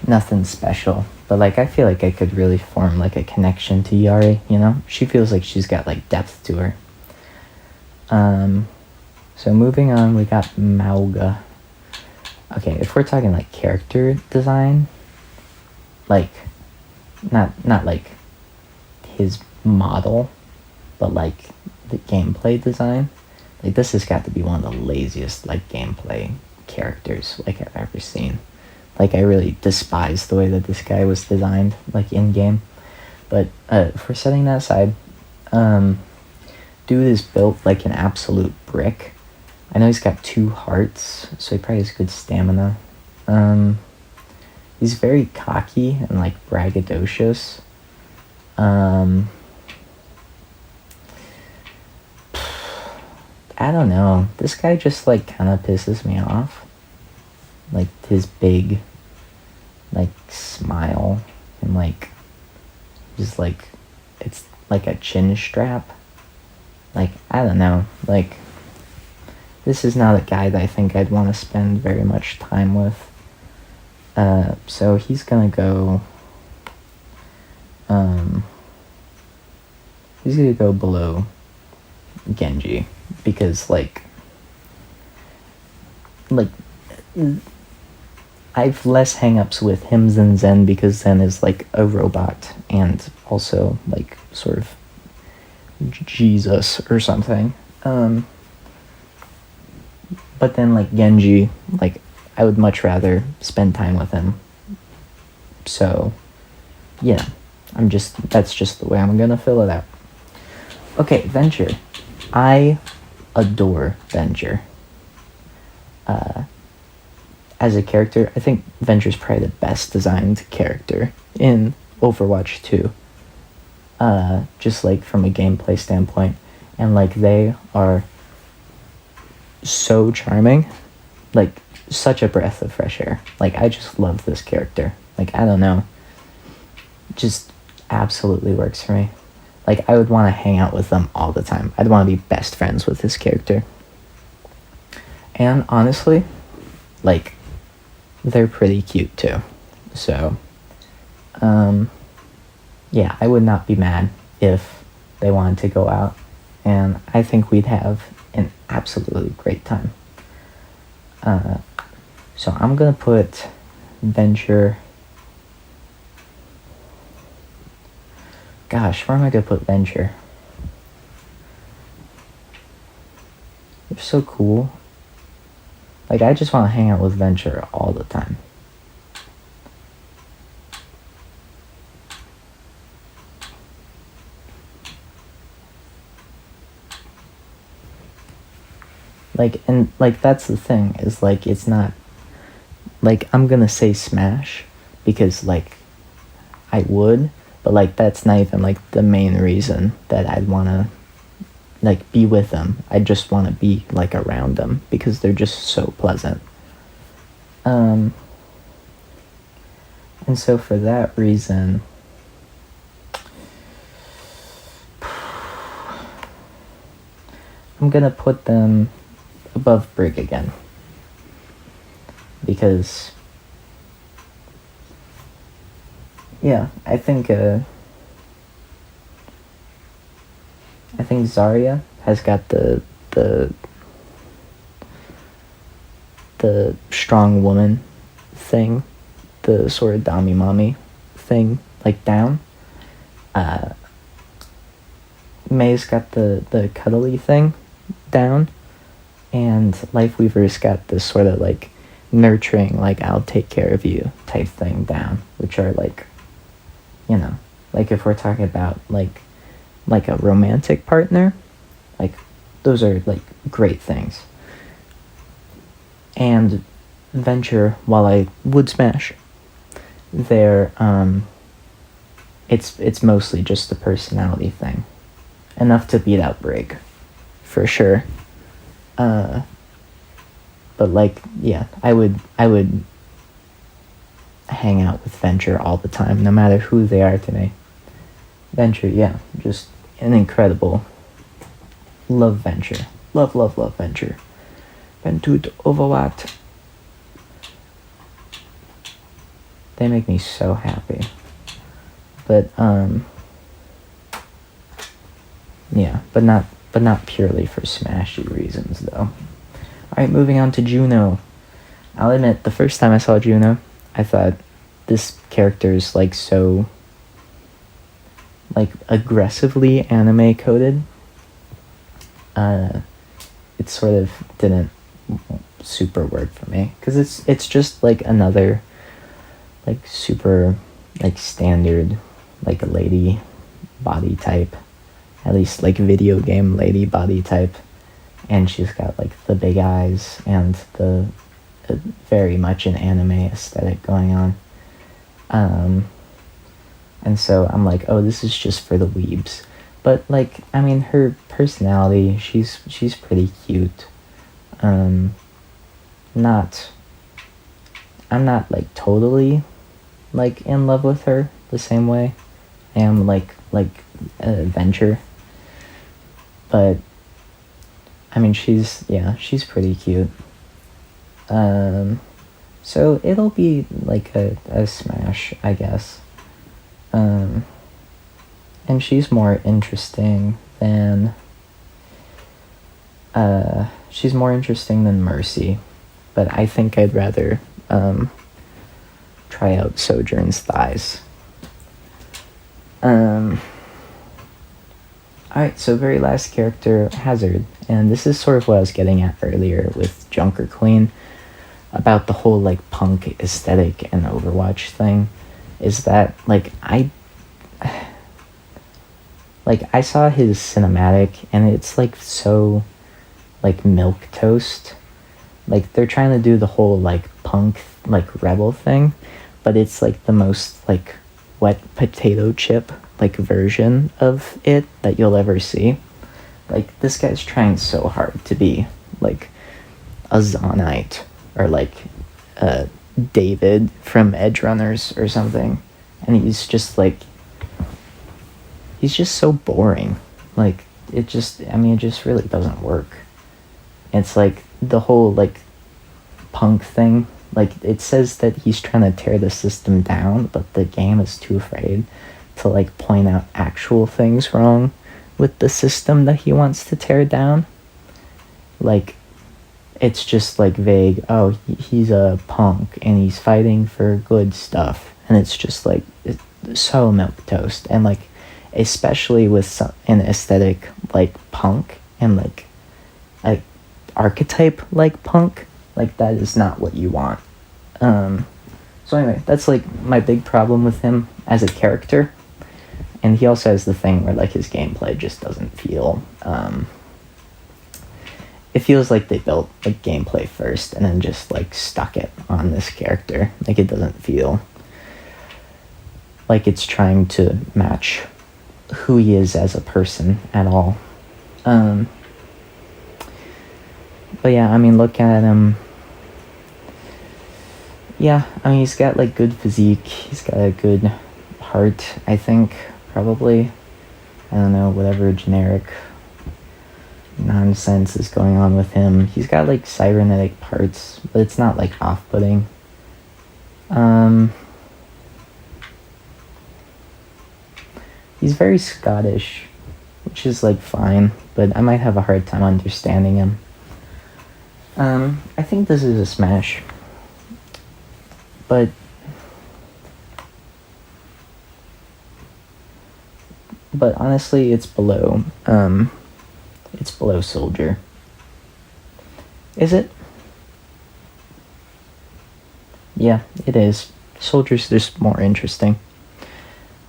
nothing special. But like I feel like I could really form like a connection to Yari, you know? She feels like she's got like depth to her. So moving on, we got Mauga. Okay, if we're talking like character design, like not like his model, but like the gameplay design, like this has got to be one of the laziest like gameplay characters like I've ever seen. Like I really despise the way that this guy was designed, like in game. But if we're setting that aside, dude is built like an absolute brick. I know he's got 2 hearts, so he probably has good stamina. He's very cocky and like braggadocious. I don't know. This guy just like kind of pisses me off. Like his big, like smile and like, just like, it's like a chin strap. Like I don't know. Like this is not a guy that I think I'd want to spend very much time with. So he's gonna go. He's gonna go below Genji, because like I've less hangups with him than Zen, because Zen is like a robot and also like sort of Jesus or something. But then like Genji, like I would much rather spend time with him. So yeah, that's just the way I'm gonna fill it out. Okay, Venture. I adore Venture. As a character, I think Venture's probably the best designed character in Overwatch 2. Just like from a gameplay standpoint. And like they are so charming. Like such a breath of fresh air. Like I just love this character. Like I don't know. Just absolutely works for me. Like I would want to hang out with them all the time. I'd want to be best friends with this character. And honestly, like they're pretty cute too. So yeah, I would not be mad if they wanted to go out, and I think we'd have an absolutely great time. So I'm gonna put Venture. Gosh, where am I gonna put Venture? They're so cool. Like, I just want to hang out with Venture all the time. Like, and, like, that's the thing, is, like, it's not, like, I'm gonna say Smash, because, like, I would, but, like, that's not even, like, the main reason that I'd wanna, like, be with them. I just wanna be, like, around them, because they're just so pleasant. And so for that reason, I'm gonna put them above Brig again, because yeah, I think Zarya has got the strong woman thing, the sort of Dami Mommy thing, like, down. May's got the cuddly thing down, and Lifeweaver's got this sort of, like, nurturing, like, I'll take care of you type thing down, which are, like, you know, like, if we're talking about, like a romantic partner, like, those are, like, great things. And Venture, while I would smash, they're, it's mostly just the personality thing. Enough to beat out Brig, for sure. But, like, yeah, I would hang out with Venture all the time, no matter who they are to me. Venture, yeah, just an incredible. Love Venture. Love, love, love Venture. Venture Overwatch. They make me so happy. But, yeah, but not purely for smashy reasons, though. Alright, moving on to Juno. I'll admit, the first time I saw Juno, I thought, this character's, like, so, like, aggressively anime coded. It sort of didn't super work for me, because it's just, like, another, like, super, like, standard, like, a lady body type, at least, like, video game lady body type, and she's got, like, the big eyes and the very much an anime aesthetic going on. And so I'm like, oh, this is just for the weebs. But, like, I mean, her personality, she's pretty cute. I'm not, like, totally, like, in love with her the same way I am, like, Venture. But, I mean, she's pretty cute. So it'll be, like, a smash, I guess. And she's more interesting than Mercy, but I think I'd rather try out Sojourn's thighs. Alright, so very last character, Hazard, and this is sort of what I was getting at earlier with Junker Queen, about the whole, like, punk aesthetic and Overwatch thing, is that, like, I saw his cinematic, and it's, like, so, like, milquetoast. Like, they're trying to do the whole, like, punk, like, rebel thing, but it's, like, the most, like, wet potato chip, like, version of it that you'll ever see. Like, this guy's trying so hard to be, like, a Zonite, or, like, David from Edge Runners or something, and he's just so boring. Like, it just really doesn't work. It's like the whole, like, punk thing, like, it says that he's trying to tear the system down, but the game is too afraid to like point out actual things wrong with the system that he wants to tear down. Like, it's just like vague, oh, he's a punk and he's fighting for good stuff, and it's just like it's so milquetoast. And like, especially with an aesthetic like punk and like a archetype like punk, like that is not what you want. So anyway, that's like my big problem with him as a character. And he also has the thing where like his gameplay just doesn't feel it feels like they built like gameplay first and then just like stuck it on this character. Like, it doesn't feel like it's trying to match who he is as a person at all. But yeah, I mean, look at him. Yeah, I mean, he's got like good physique. He's got a good heart, I think, probably. I don't know, whatever generic nonsense is going on with him. He's got like cybernetic parts, but it's not like off-putting. He's very Scottish, which is like fine, but I might have a hard time understanding him. I think this is a smash, but honestly, it's below Soldier. Is it? Yeah, it is. Soldier's just more interesting.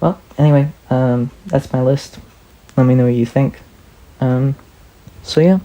Well, anyway, that's my list. Let me know what you think. So yeah.